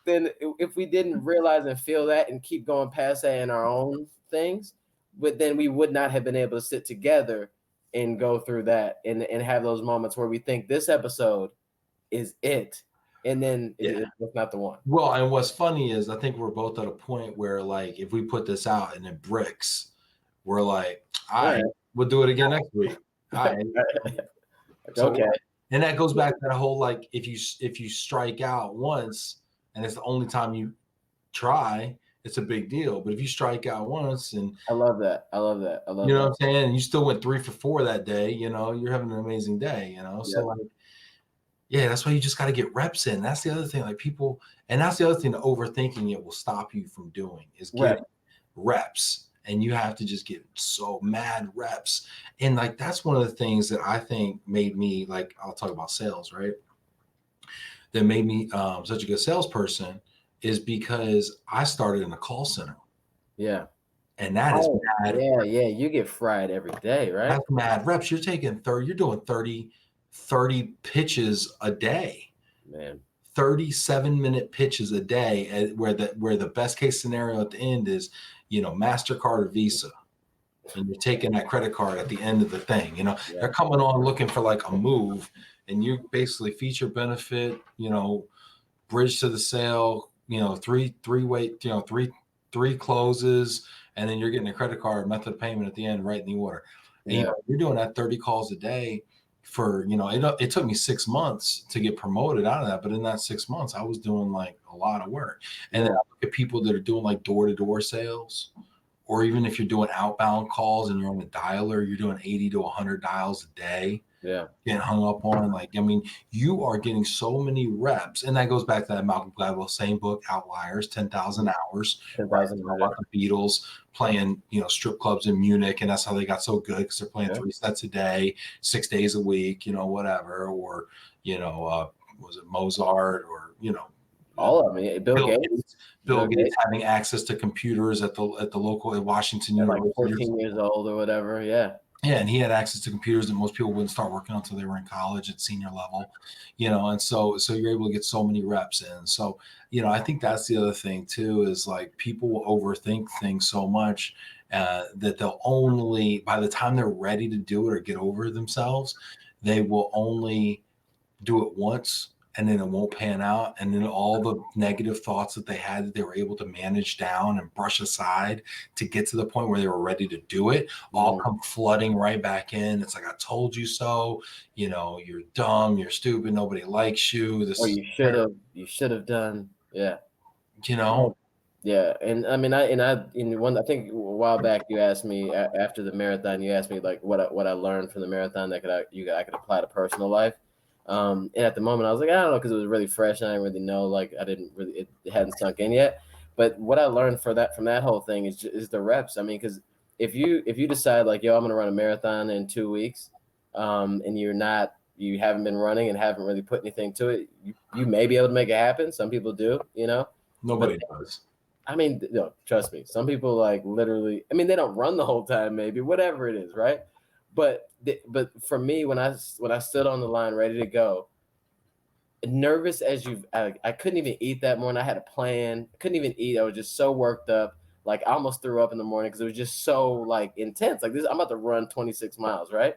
Then if we didn't realize and feel that and keep going past that in our own things, but then we would not have been able to sit together and go through that and have those moments where we think this episode is it, and then Yeah. it's not the one. Well, and what's funny is I think we're both at a point where, like, if we put this out and it bricks, we're like, all All right, we'll do it again next week. All right. right. So Okay. and that goes back to that whole, like, if you strike out once and it's the only time you try, it's a big deal. But if you strike out once and I love that. I love that. I you love know that. what I'm saying, and you still went 3 for 4 that day, you're having an amazing day, Yeah. So, like, yeah, that's why you just got to get reps in. That's the other thing, like, people, and that's the other thing that overthinking it will stop you from doing is Right. getting reps. And you have to just get so mad reps. And, like, that's one of the things that I think made me, like, I'll talk about sales, right? That made me such a good salesperson is because I started in a call center. Yeah. And that is mad. Yeah. You get fried every day, right? That's mad reps. You're doing 30 pitches a day. Man. 37-minute pitches a day, where the best case scenario at the end is, MasterCard or Visa. And you're taking that credit card at the end of the thing. They're coming on looking for, like, a move, and you basically feature benefit, bridge to the sale, three closes, and then you're getting a credit card method of payment at the end, right in the order. And you're doing that 30 calls a day for, it took me 6 months to get promoted out of that. But in that 6 months, I was doing, like, a lot of work. And then I look at people that are doing, like, door-to-door sales, or even if you're doing outbound calls and you're on the dialer, you're doing 80 to 100 dials a day. Yeah. Getting hung up on. Like, I mean, you are getting so many reps. And that goes back to that Malcolm Gladwell, same book, Outliers, 10,000 hours. 10,000 right? About the Beatles playing, strip clubs in Munich. And that's how they got so good, because they're playing 3 sets a day, 6 days a week, whatever. Or, was it Mozart, or, all of them. Bill Gates. Bill Gates having access to computers at the local at Washington University, like 14 years old or whatever. Yeah. Yeah, and he had access to computers that most people wouldn't start working on until they were in college at senior level, and so you're able to get so many reps in. So, I think that's the other thing too, is, like, people will overthink things so much that they'll only, by the time they're ready to do it or get over themselves, they will only do it once, and then it won't pan out. And then all the negative thoughts that they had, that they were able to manage down and brush aside to get to the point where they were ready to do it, all come flooding right back in. It's like, I told you so, you're dumb, you're stupid, nobody likes you. Or you should have done. Yeah. Yeah. And I mean, I think a while back you asked me after the marathon, you asked me, like, what I learned from the marathon that I could apply to personal life. And at the moment I was like, I don't know, because it was really fresh and I didn't really know, like, it hadn't sunk in yet. But what I learned from that whole thing is the reps. I mean, because if you decide, like, yo, I'm gonna run a marathon in 2 weeks, and you haven't been running and haven't really put anything to it, you may be able to make it happen. Some people do, Nobody does. I mean, no, trust me. Some people, like, literally, I mean, they don't run the whole time, maybe, whatever it is, right? But for me, when I stood on the line ready to go, nervous as I couldn't even eat that morning. I had a plan. I couldn't even eat. I was just so worked up. Like, I almost threw up in the morning because it was just so, like, intense. Like, this, I'm about to run 26 miles, right?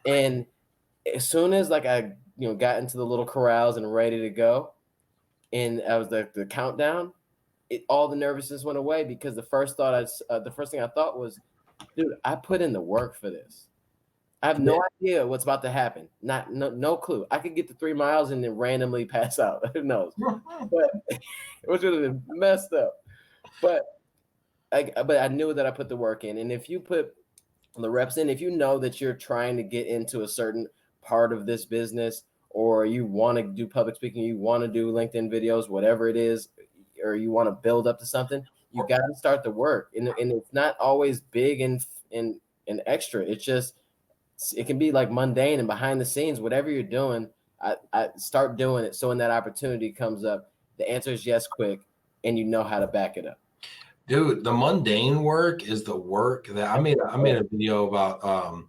And as soon as, like, I got into the little corrals and ready to go, and I was like, the countdown, all the nervousness went away, because the first thing I thought was, dude, I put in the work for this. I have no idea what's about to happen. No clue. I could get to 3 miles and then randomly pass out. Who knows? But it was really messed up. But I knew that I put the work in. And if you put the reps in, if you know that you're trying to get into a certain part of this business, or you want to do public speaking, you want to do LinkedIn videos, whatever it is, or you want to build up to something, you got to start the work. And it's not always big and extra. It's just, it can be, like, mundane and behind the scenes. Whatever you're doing, I start doing it. So when that opportunity comes up, the answer is yes, quick, and you know how to back it up. Dude, the mundane work is the work that I made a video about,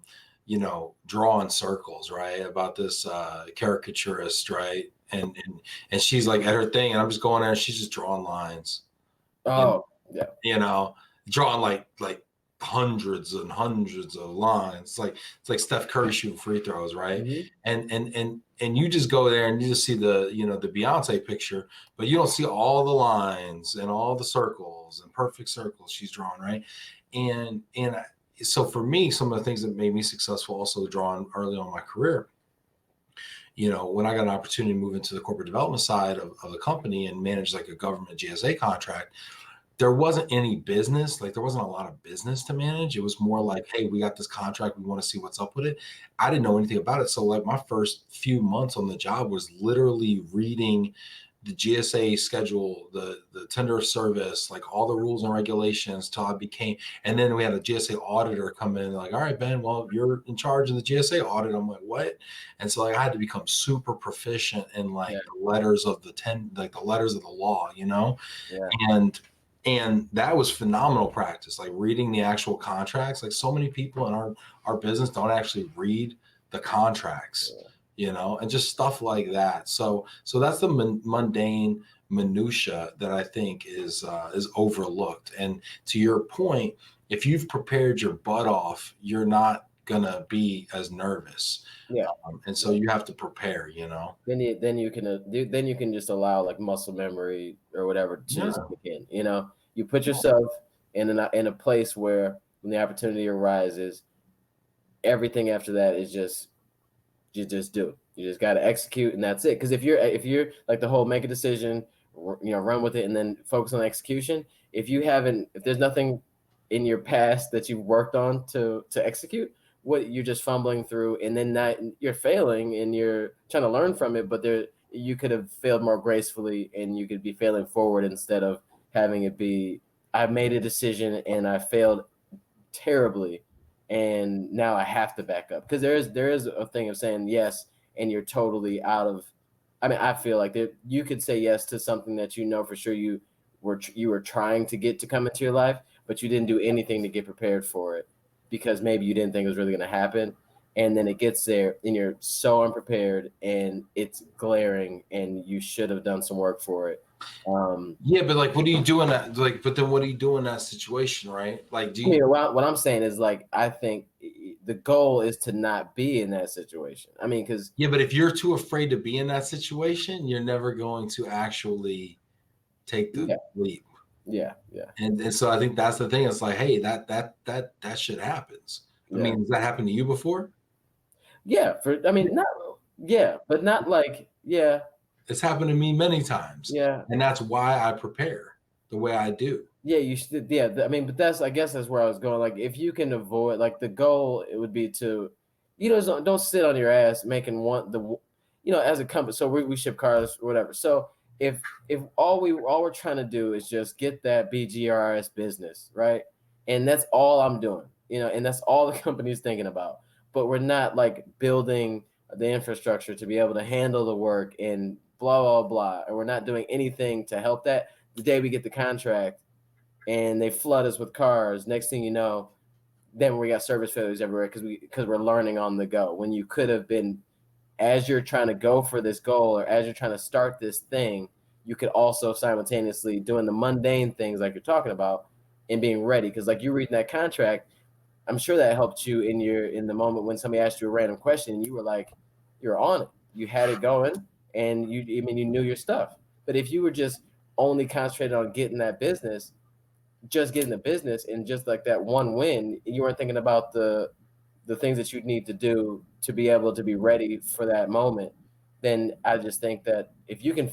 drawing circles, right? About this caricaturist, right? And she's, like, at her thing, and I'm just going there, and she's just drawing lines. Oh, yeah. Drawing like hundreds and hundreds of lines. It's like Steph Curry shooting free throws, right? Mhm. And you just go there and you just see the, you know, the Beyonce picture, but you don't see all the lines and all the circles and perfect circles she's drawn, right? And so for me, some of the things that made me successful, also drawing early on in my career, you know, when I got an opportunity to move into the corporate development side of the company and manage like a government GSA contract, there wasn't any business, like there wasn't a lot of business to manage. It was more like, hey, we got this contract, we want to see what's up with it. I didn't know anything about it. So like my first few months on the job was literally reading the GSA schedule, the tender of service, like all the rules and regulations till I became, and then we had a GSA auditor come in like, all right, Ben, well, you're in charge of the GSA audit. I'm like, what? And so like I had to become super proficient in Yeah, like the letters of like the letters of the law, you know? yeah, and and that was phenomenal practice, like reading the actual contracts. Like so many people in our business don't actually read the contracts, yeah, you know, and just stuff like that. So that's the mundane minutia that I think is overlooked. And to your point, if you've prepared your butt off, you're not gonna be as nervous. yeah. And so Yeah. you have to prepare, you know. Then you can just allow like muscle memory or whatever to Yeah. just kick in. You know, you put yourself in a place where when the opportunity arises, everything after that is just you just do. You just got to execute, and that's it. Because if you're like the whole make a decision, run with it, and then focus on execution. If there's nothing in your past that you've worked on to execute, what you're just fumbling through, and then that you're failing, and you're trying to learn from it. But there, you could have failed more gracefully, and you could be failing forward instead of having it be I made a decision and I failed terribly, and now I have to back up because there is a thing of saying yes and you're totally out of. I mean, I feel like that you could say yes to something that you know for sure you were trying to get to come into your life, but you didn't do anything to get prepared for it because maybe you didn't think it was really going to happen, and then it gets there and you're so unprepared and it's glaring and you should have done some work for it. Yeah, but like, what do you do in that? Like, but then what do you do in that situation, right? Like, do I you? mean, what I'm saying is like I think the goal is to not be in that situation. I mean, because Yeah, but if you're too afraid to be in that situation, you're never going to actually take the yeah, leap. yeah, yeah, And so I think that's the thing. It's like, hey, that shit happens. I yeah, mean, has that happened to you before? yeah. I mean, not yeah, but not like yeah, It's happened to me many times, yeah, and that's why I prepare the way I do. yeah. You should yeah. I mean, but I guess that's where I was going. Like, if you can avoid like the goal, it would be to don't sit on your ass making as a company. So we ship cars or whatever. So if all we're trying to do is just get that BGRS business, right? And that's all I'm doing, and that's all the company's thinking about. But we're not like building the infrastructure to be able to handle the work and blah blah blah. And we're not doing anything to help that. The day we get the contract and they flood us with cars, next thing you know, then we got service failures everywhere because we're learning on the go. When you could have been, as you're trying to go for this goal or as you're trying to start this thing, you could also simultaneously doing the mundane things like you're talking about and being ready. Because like you reading that contract, I'm sure that helped you in the moment when somebody asked you a random question and you were like, you're on it. You had it going, and you knew your stuff. But if you were just only concentrated on getting that business, just getting the business and just like that one win, you weren't thinking about the things that you need to do to be able to be ready for that moment, then I just think that if you can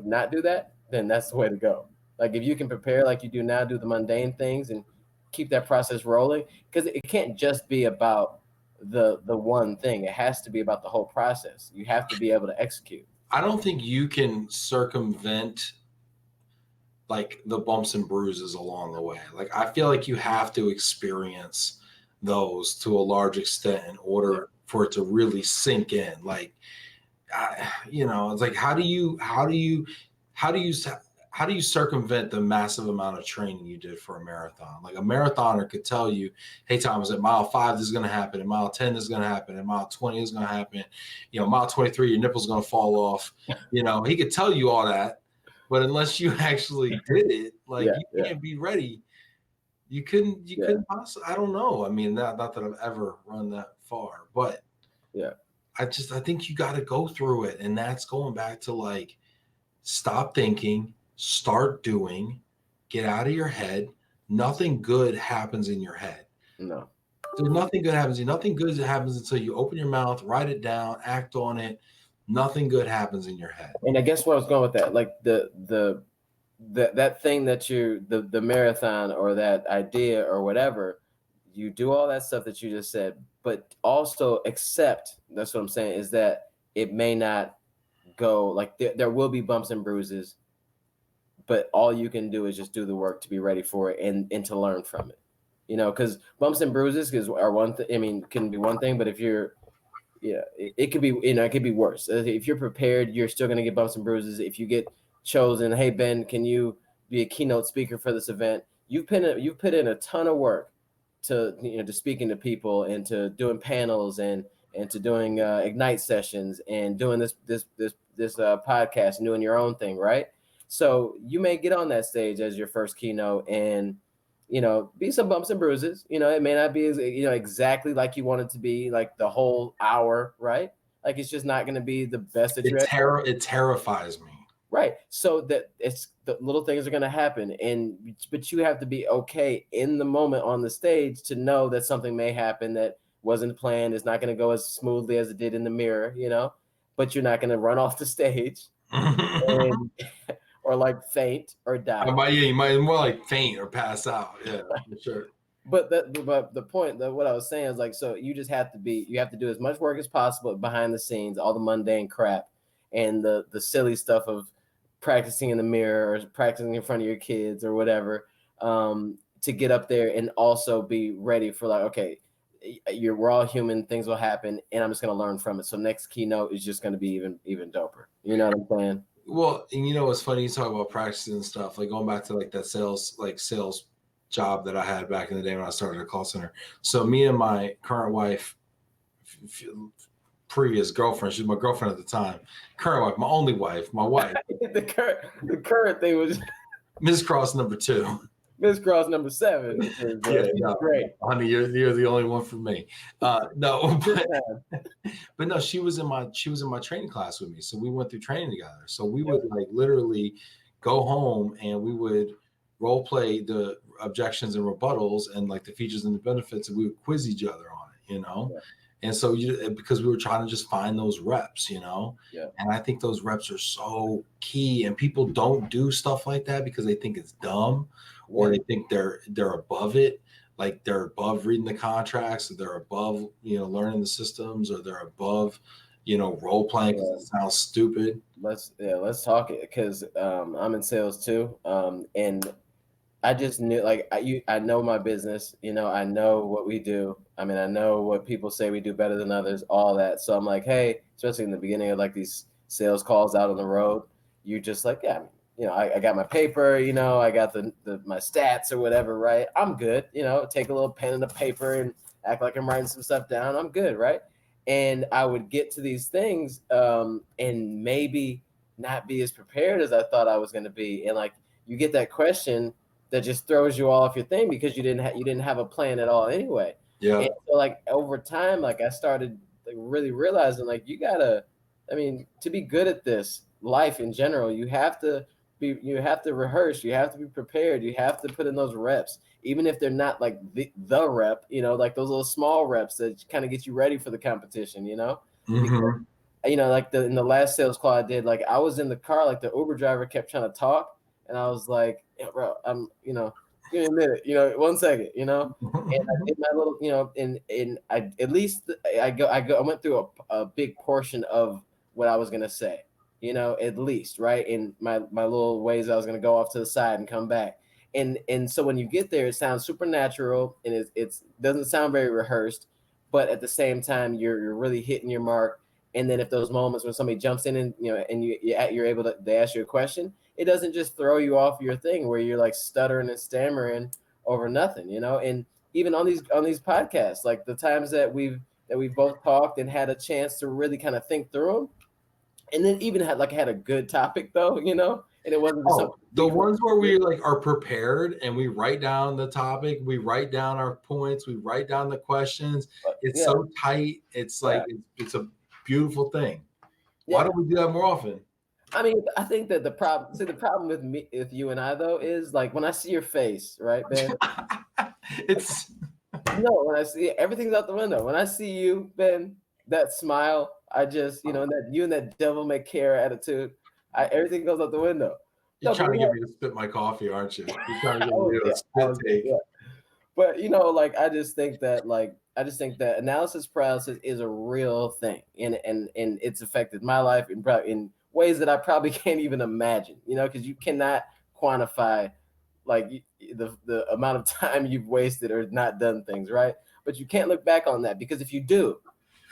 not do that, then that's the way to go. Like if you can prepare like you do now, do the mundane things and keep that process rolling, because it can't just be about the one thing. It has to be about the whole process. You have to be able to execute. I don't think you can circumvent like the bumps and bruises along the way. Like I feel like you have to experience those to a large extent in Yeah. order for it to really sink in. Like, it's like how do you how do you circumvent the massive amount of training you did for a marathon? Like a marathoner could tell you, hey Thomas, at mile 5 this is going to happen, at mile 10 this is going to happen, at mile 20 this is going to happen, mile 23 your nipple's going to fall off. He could tell you all that, but unless you actually did it, like Yeah, you yeah, can't be ready You couldn't Yeah. possibly. I don't know. I mean, not that I've ever run that far, but Yeah. I think you got to go through it, and that's going back to like stop thinking, start doing, get out of your head. Nothing good happens in your head. No. There's nothing good happens. Nothing good happens until you open your mouth, write it down, act on it. Nothing good happens in your head. And I guess where I was going with that, like that thing that the marathon or that idea or whatever, you do all that stuff that you just said, but also accept, that's what I'm saying, is that it may not go like there will be bumps and bruises, but all you can do is just do the work to be ready for it and to learn from it. Because bumps and bruises are one thing. I mean, can be one thing, but if you're, yeah, it could be, it could be worse. If you're prepared, you're still going to get bumps and bruises. If you get chosen, hey Ben, can you be a keynote speaker for this event? You've put in a ton of work to speaking to people and to doing panels and to doing Ignite sessions and doing this podcast and doing your own thing, right? So you may get on that stage as your first keynote and be some bumps and bruises. It may not be exactly like you want it to be, like the whole hour, right? Like it's just not going to be the best that you had. It terrifies me. Right. So that it's the little things are going to happen, but you have to be okay in the moment on the stage to know that something may happen that wasn't planned. It's not going to go as smoothly as it did in the mirror, but you're not going to run off the stage and, or like faint or die. You might more like faint or pass out. Yeah, for sure. But the point that what I was saying is like, so you just have to do as much work as possible behind the scenes, all the mundane crap and the silly stuff of practicing in the mirror or practicing in front of your kids or whatever, to get up there and also be ready for like, okay, we're all human, things will happen, and I'm just going to learn from it. So next keynote is just going to be even doper. You know what I'm saying? Well, and what's funny, you talk about practicing and stuff, like going back to like that sales job that I had back in the day when I started a call center. So me and my current wife, previous girlfriend, she's my girlfriend at the time, current wife, my only wife, my wife. the current thing was Miss Cross number 2. Miss Cross number 7. Great. Honey, you're the only one for me. No, but no, she was in my training class with me. So we went through training together. So we would like literally go home and we would role play the objections and rebuttals and like the features and the benefits, and we would quiz each other on it, Yeah. And so because we were trying to just find those reps, Yeah. And I think those reps are so key, and people don't do stuff like that because they think it's dumb or they think they're above it. Like they're above reading the contracts, or they're above, learning the systems, or they're above, role playing because it sounds stupid. Let's talk it, because I'm in sales too, and I just knew, like, I know my business, I know what we do. I mean, I know what people say we do better than others, all that. So I'm like, hey, especially in the beginning of like these sales calls out on the road, you're just like, yeah, I got my paper, I got my stats or whatever, right? I'm good, take a little pen and a paper and act like I'm writing some stuff down. I'm good, right? And I would get to these things and maybe not be as prepared as I thought I was going to be. And like, you get that question that just throws you off your thing because you didn't have a plan at all anyway. Yeah. And so like over time, like I started like really realizing like to be good at this life in general, you have to rehearse, you have to be prepared, you have to put in those reps, even if they're not like the rep, like those little small reps that kind of get you ready for the competition, Mm-hmm. Because, like in the last sales call I did, like I was in the car, like the Uber driver kept trying to talk, and I was like, yeah, bro, I'm, give me a minute, 1 second, and I did my little, and I at least I went through a big portion of what I was gonna say, at least, right, in my little ways I was gonna go off to the side and come back, and so when you get there, it sounds supernatural and it doesn't sound very rehearsed, but at the same time you're really hitting your mark. And then if those moments when somebody jumps in and you're able to, they ask you a question, it doesn't just throw you off your thing where you're like stuttering and stammering over nothing, and even on these podcasts, like the times that we've both talked and had a chance to really kind of think through them, and then even had a good topic though, and it wasn't just Oh, something the we were. ones where we like are prepared and we write down the topic, we write down our points, we write down the questions. It's Yeah, so tight. It's yeah, like it's a beautiful thing. Why yeah. don't we do that more often? I mean, I think that the problem with me, with you and I though, is like when I see your face, right, Ben? It's No, when I see everything's out the window. When I see you, Ben, that smile, I just, that you and that devil may care attitude, everything goes out the window. you're No, but trying to we get have, me to spit my coffee, aren't you? You're trying to I get me was, to do yeah, a I spit was, yeah. take. But like I just think that analysis paralysis is a real thing, and it's affected my life in ways that I probably can't even imagine. Because you cannot quantify like the amount of time you've wasted or not done things right. But you can't look back on that, because if you do,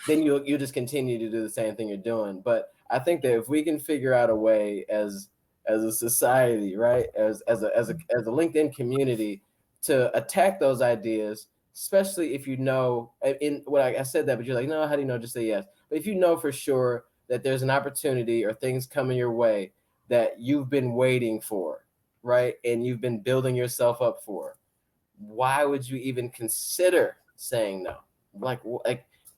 then you'll just continue to do the same thing you're doing. But I think that if we can figure out a way as a society, right, as a LinkedIn community, to attack those ideas, especially if in what I said that, but you're like, no, how do you know? Just say yes. But if you know for sure that there's an opportunity or things coming your way that you've been waiting for, right, and you've been building yourself up for, why would you even consider saying no? Like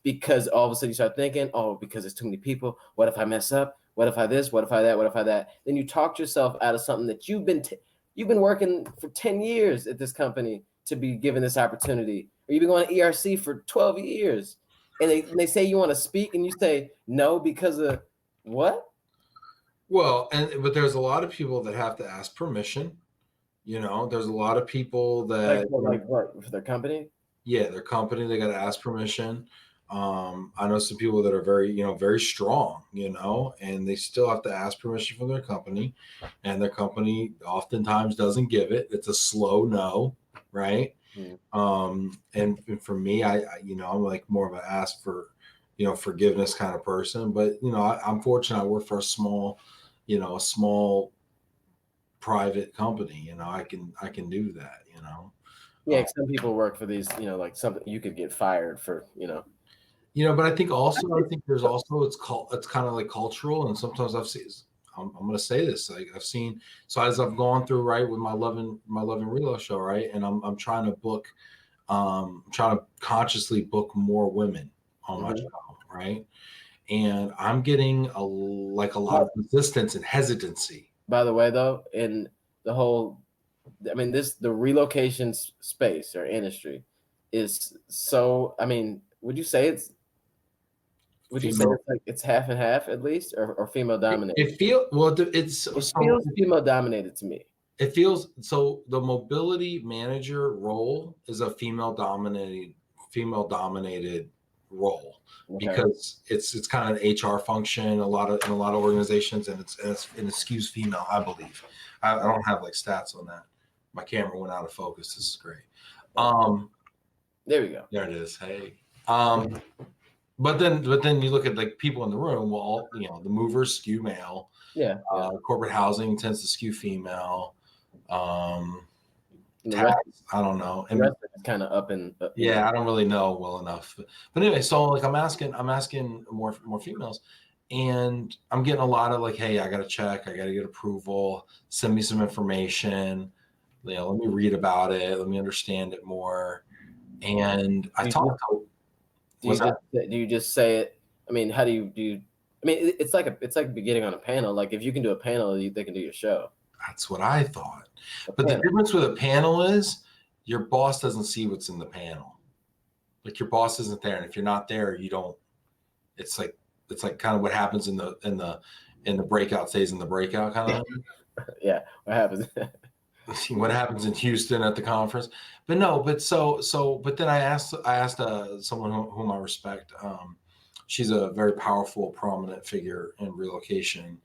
because all of a sudden you start thinking, oh, because there's too many people. What if I mess up? What if I this? What if I that? What if I that? Then you talk yourself out of something that you've been working for 10 years at this company to be given this opportunity, or you've been going to ERC for 12 years, and they say you want to speak, and you say no because of what? Well, but there's a lot of people that have to ask permission. There's a lot of people Like that like what for their company? yeah, their company, they got to ask permission. I know some people that are very, very strong, and they still have to ask permission from their company, and their company oftentimes doesn't give it. It's a slow no, right? Hmm. And for me, I'm like more of an ask for, forgiveness kind of person. But I'm fortunate. I work for a small private company. I can do that. Yeah, some people work for these, like something you could get fired for, But I think also, I I think there's also it's kind of like cultural, and sometimes I've seen. I'm going to say this. Like I've seen, so as I've gone through right with my Love and Reload show, right, and I'm trying to book, I'm trying to consciously book more women on my Mhm. show, right, and I'm getting a lot But of resistance and hesitancy. by the way, though, in the whole, I mean, the relocation space or industry is so. I mean, would you say Female, it's like it's half and half at least, or female dominated? it feel well. It's It so feels female dominated to me. It feels so the mobility manager role is a female dominated role Okay. because it's kind of an HR function in a lot of organizations, and it skews female, I believe. I don't have like stats on that. My camera went out of focus. This is great. Um There we go. there it is. Hey. But then you look at like people in the room, well, the movers skew male, Yeah, yeah. corporate housing tends to skew female. Um, And the rest, Tax, I don't know. the And rest is kind of up yeah, I don't really know well enough. But anyway, so like I'm asking more females, and I'm getting a lot of like, hey, I got to check, I got to get approval, send me some information, let me read about it, let me understand it more. And I Do you talked to Do you was that just say it? I mean, how do you? I mean, it's like getting on a panel. Like if you can do a panel, they can do your show. that's what I thought. A But the panel. difference with a panel is your boss doesn't see what's in the panel. Like your boss isn't there, and if you're not there, you don't. It's like kind of what happens in the breakout stays in the breakout kind of Yeah. What happens? thing. What happens in Houston at the conference. But no, but then I asked someone whom I respect. She's a very powerful, prominent figure in relocation.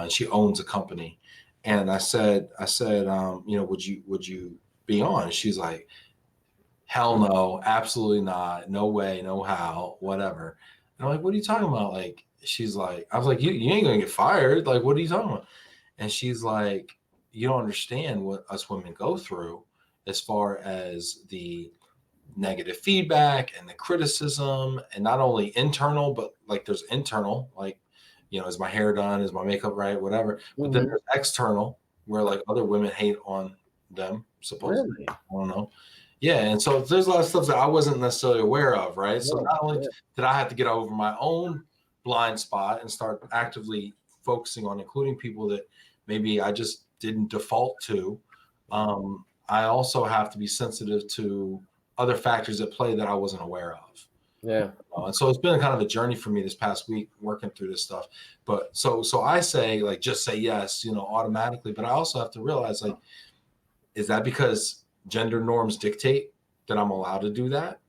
She owns a company, and I said, would you be on? She's like, hell no, absolutely not, no way, no how, whatever. And I'm like, what are you talking about? Like, she's like, I was like, you ain't gonna get fired. Like, what are you talking about? And she's like, you don't understand what us women go through as far as the negative feedback and the criticism, and not only internal, but like there's internal, like is my hair done? Is my makeup right? Whatever. But then there's external, where like other women hate on them, supposedly. Really? I don't know. Yeah, and so there's a lot of stuff that I wasn't necessarily aware of, right? So not only did I have to get over my own blind spot and start actively focusing on including people that maybe I just didn't default to, I also have to be sensitive to other factors at play that I wasn't aware of. Yeah. And so it's been kind of a journey for me this past week working through this stuff. But so I say, like, just say yes, automatically. But I also have to realize, like, is that because gender norms dictate that I'm allowed to do that?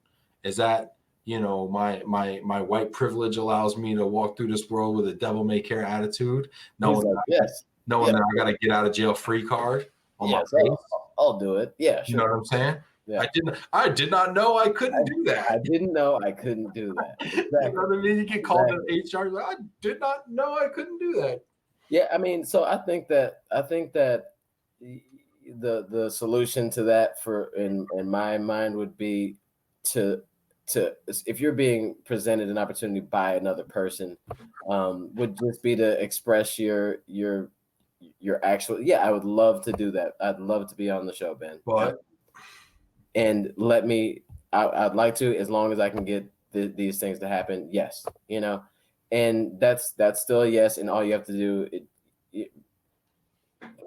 Is that, my white privilege allows me to walk through this world with a devil may care attitude, knowing that I got to get out of jail free card on my face? I'll do it. Yeah, sure. You know what I'm saying? Yeah. I did not know I couldn't do that. I didn't know I couldn't do that. Exactly. You know what I mean? You get called in HR, like, I did not know I couldn't do that. Yeah, I mean, so I think that the solution to that in my mind would be to if you're being presented an opportunity by another person, would just be to express your actual, I would love to do that. I'd love to be on the show, Ben. But and I'd like to, as long as I can get these things to happen. Yes, and that's still a yes. And all you have to do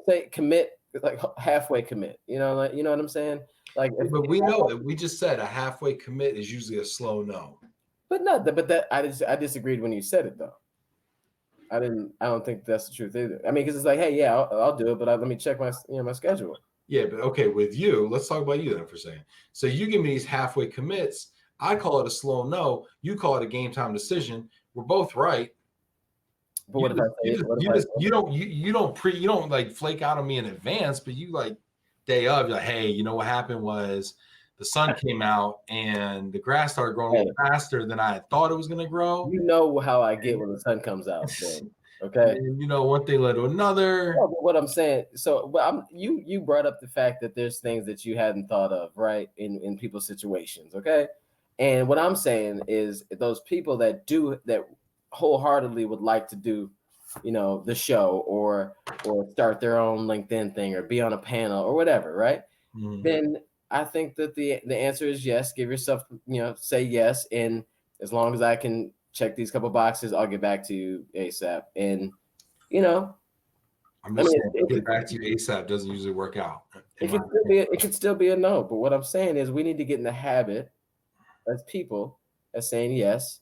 say commit, like halfway commit. You know what I'm saying? Like, but we know that we just said a halfway commit is usually a slow no. But I disagreed when you said it though. I don't think that's the truth either. I mean, because it's like, hey, yeah, I'll do it, but let me check my my schedule. Yeah, but okay, with you, let's talk about you then for a second. So you give me these halfway commits. I call it a slow no. You call it a game time decision. We're both right. But what if you don't like flake out on me in advance, but you like day of, you're like, hey, you know what happened was the sun came out and the grass started growing a little faster than I thought it was going to grow. You know how I get when the sun comes out, then. Okay. And, one thing led to another. No, but what I'm saying, you brought up the fact that there's things that you hadn't thought of, right, in people's situations, okay? And what I'm saying is those people that wholeheartedly would like to do, the show or start their own LinkedIn thing or be on a panel or whatever, right? Mm-hmm. Then I think that the answer is yes. Give yourself, say yes, and as long as I can check these couple boxes, I'll get back to you ASAP. And I'm just saying, get back to you ASAP doesn't usually work out. It could still be a no. But what I'm saying is we need to get in the habit as people as saying yes.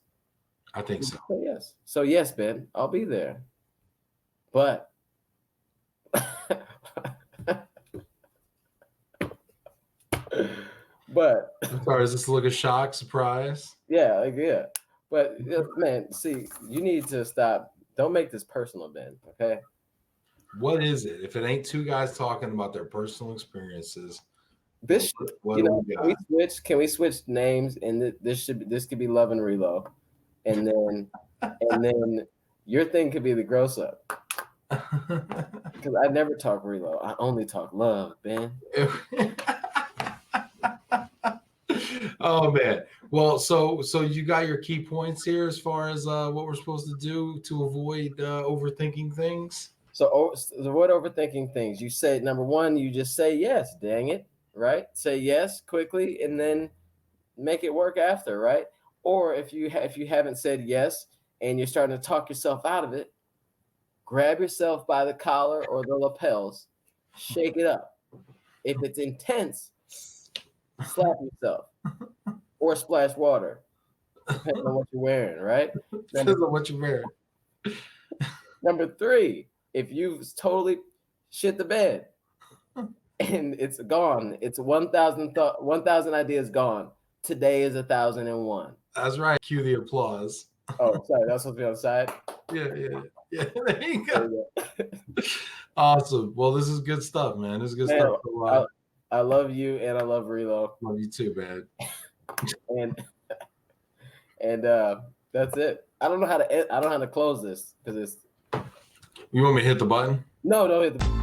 I think so. Yes. So yes, Ben, I'll be there. But I'm sorry, is this a look of shock, surprise? Yeah. But man, see, you need to stop. Don't make this personal, Ben. Okay. What is it? If it ain't two guys talking about their personal experiences, this can we switch names? And this could be Love and Reload, and then your thing could be the gross up. Because I never talk reload. I only talk love, Ben. Oh man. Well, so you got your key points here as far as what we're supposed to do to avoid overthinking things. So avoid overthinking things. You say number one, you just say yes. Dang it, right? Say yes quickly, and then make it work after, right? Or if you haven't said yes and you're starting to talk yourself out of it, grab yourself by the collar or the lapels, shake it up. If it's intense, slap yourself or splash water, depending on what you're wearing, right? Depends on what you're wearing. Number three, if you've totally shit the bed and it's gone, it's 1,000 ideas gone. Today is 1,001. That's right. Cue the applause. Oh, sorry, that's supposed to be on the side. Yeah. There you go. Awesome. Well, this is good stuff, man. This is good stuff. I love you, and I love Reload. Love you too, man. and that's it. I don't know how to close this because it's. You want me to hit the button? No, don't hit the.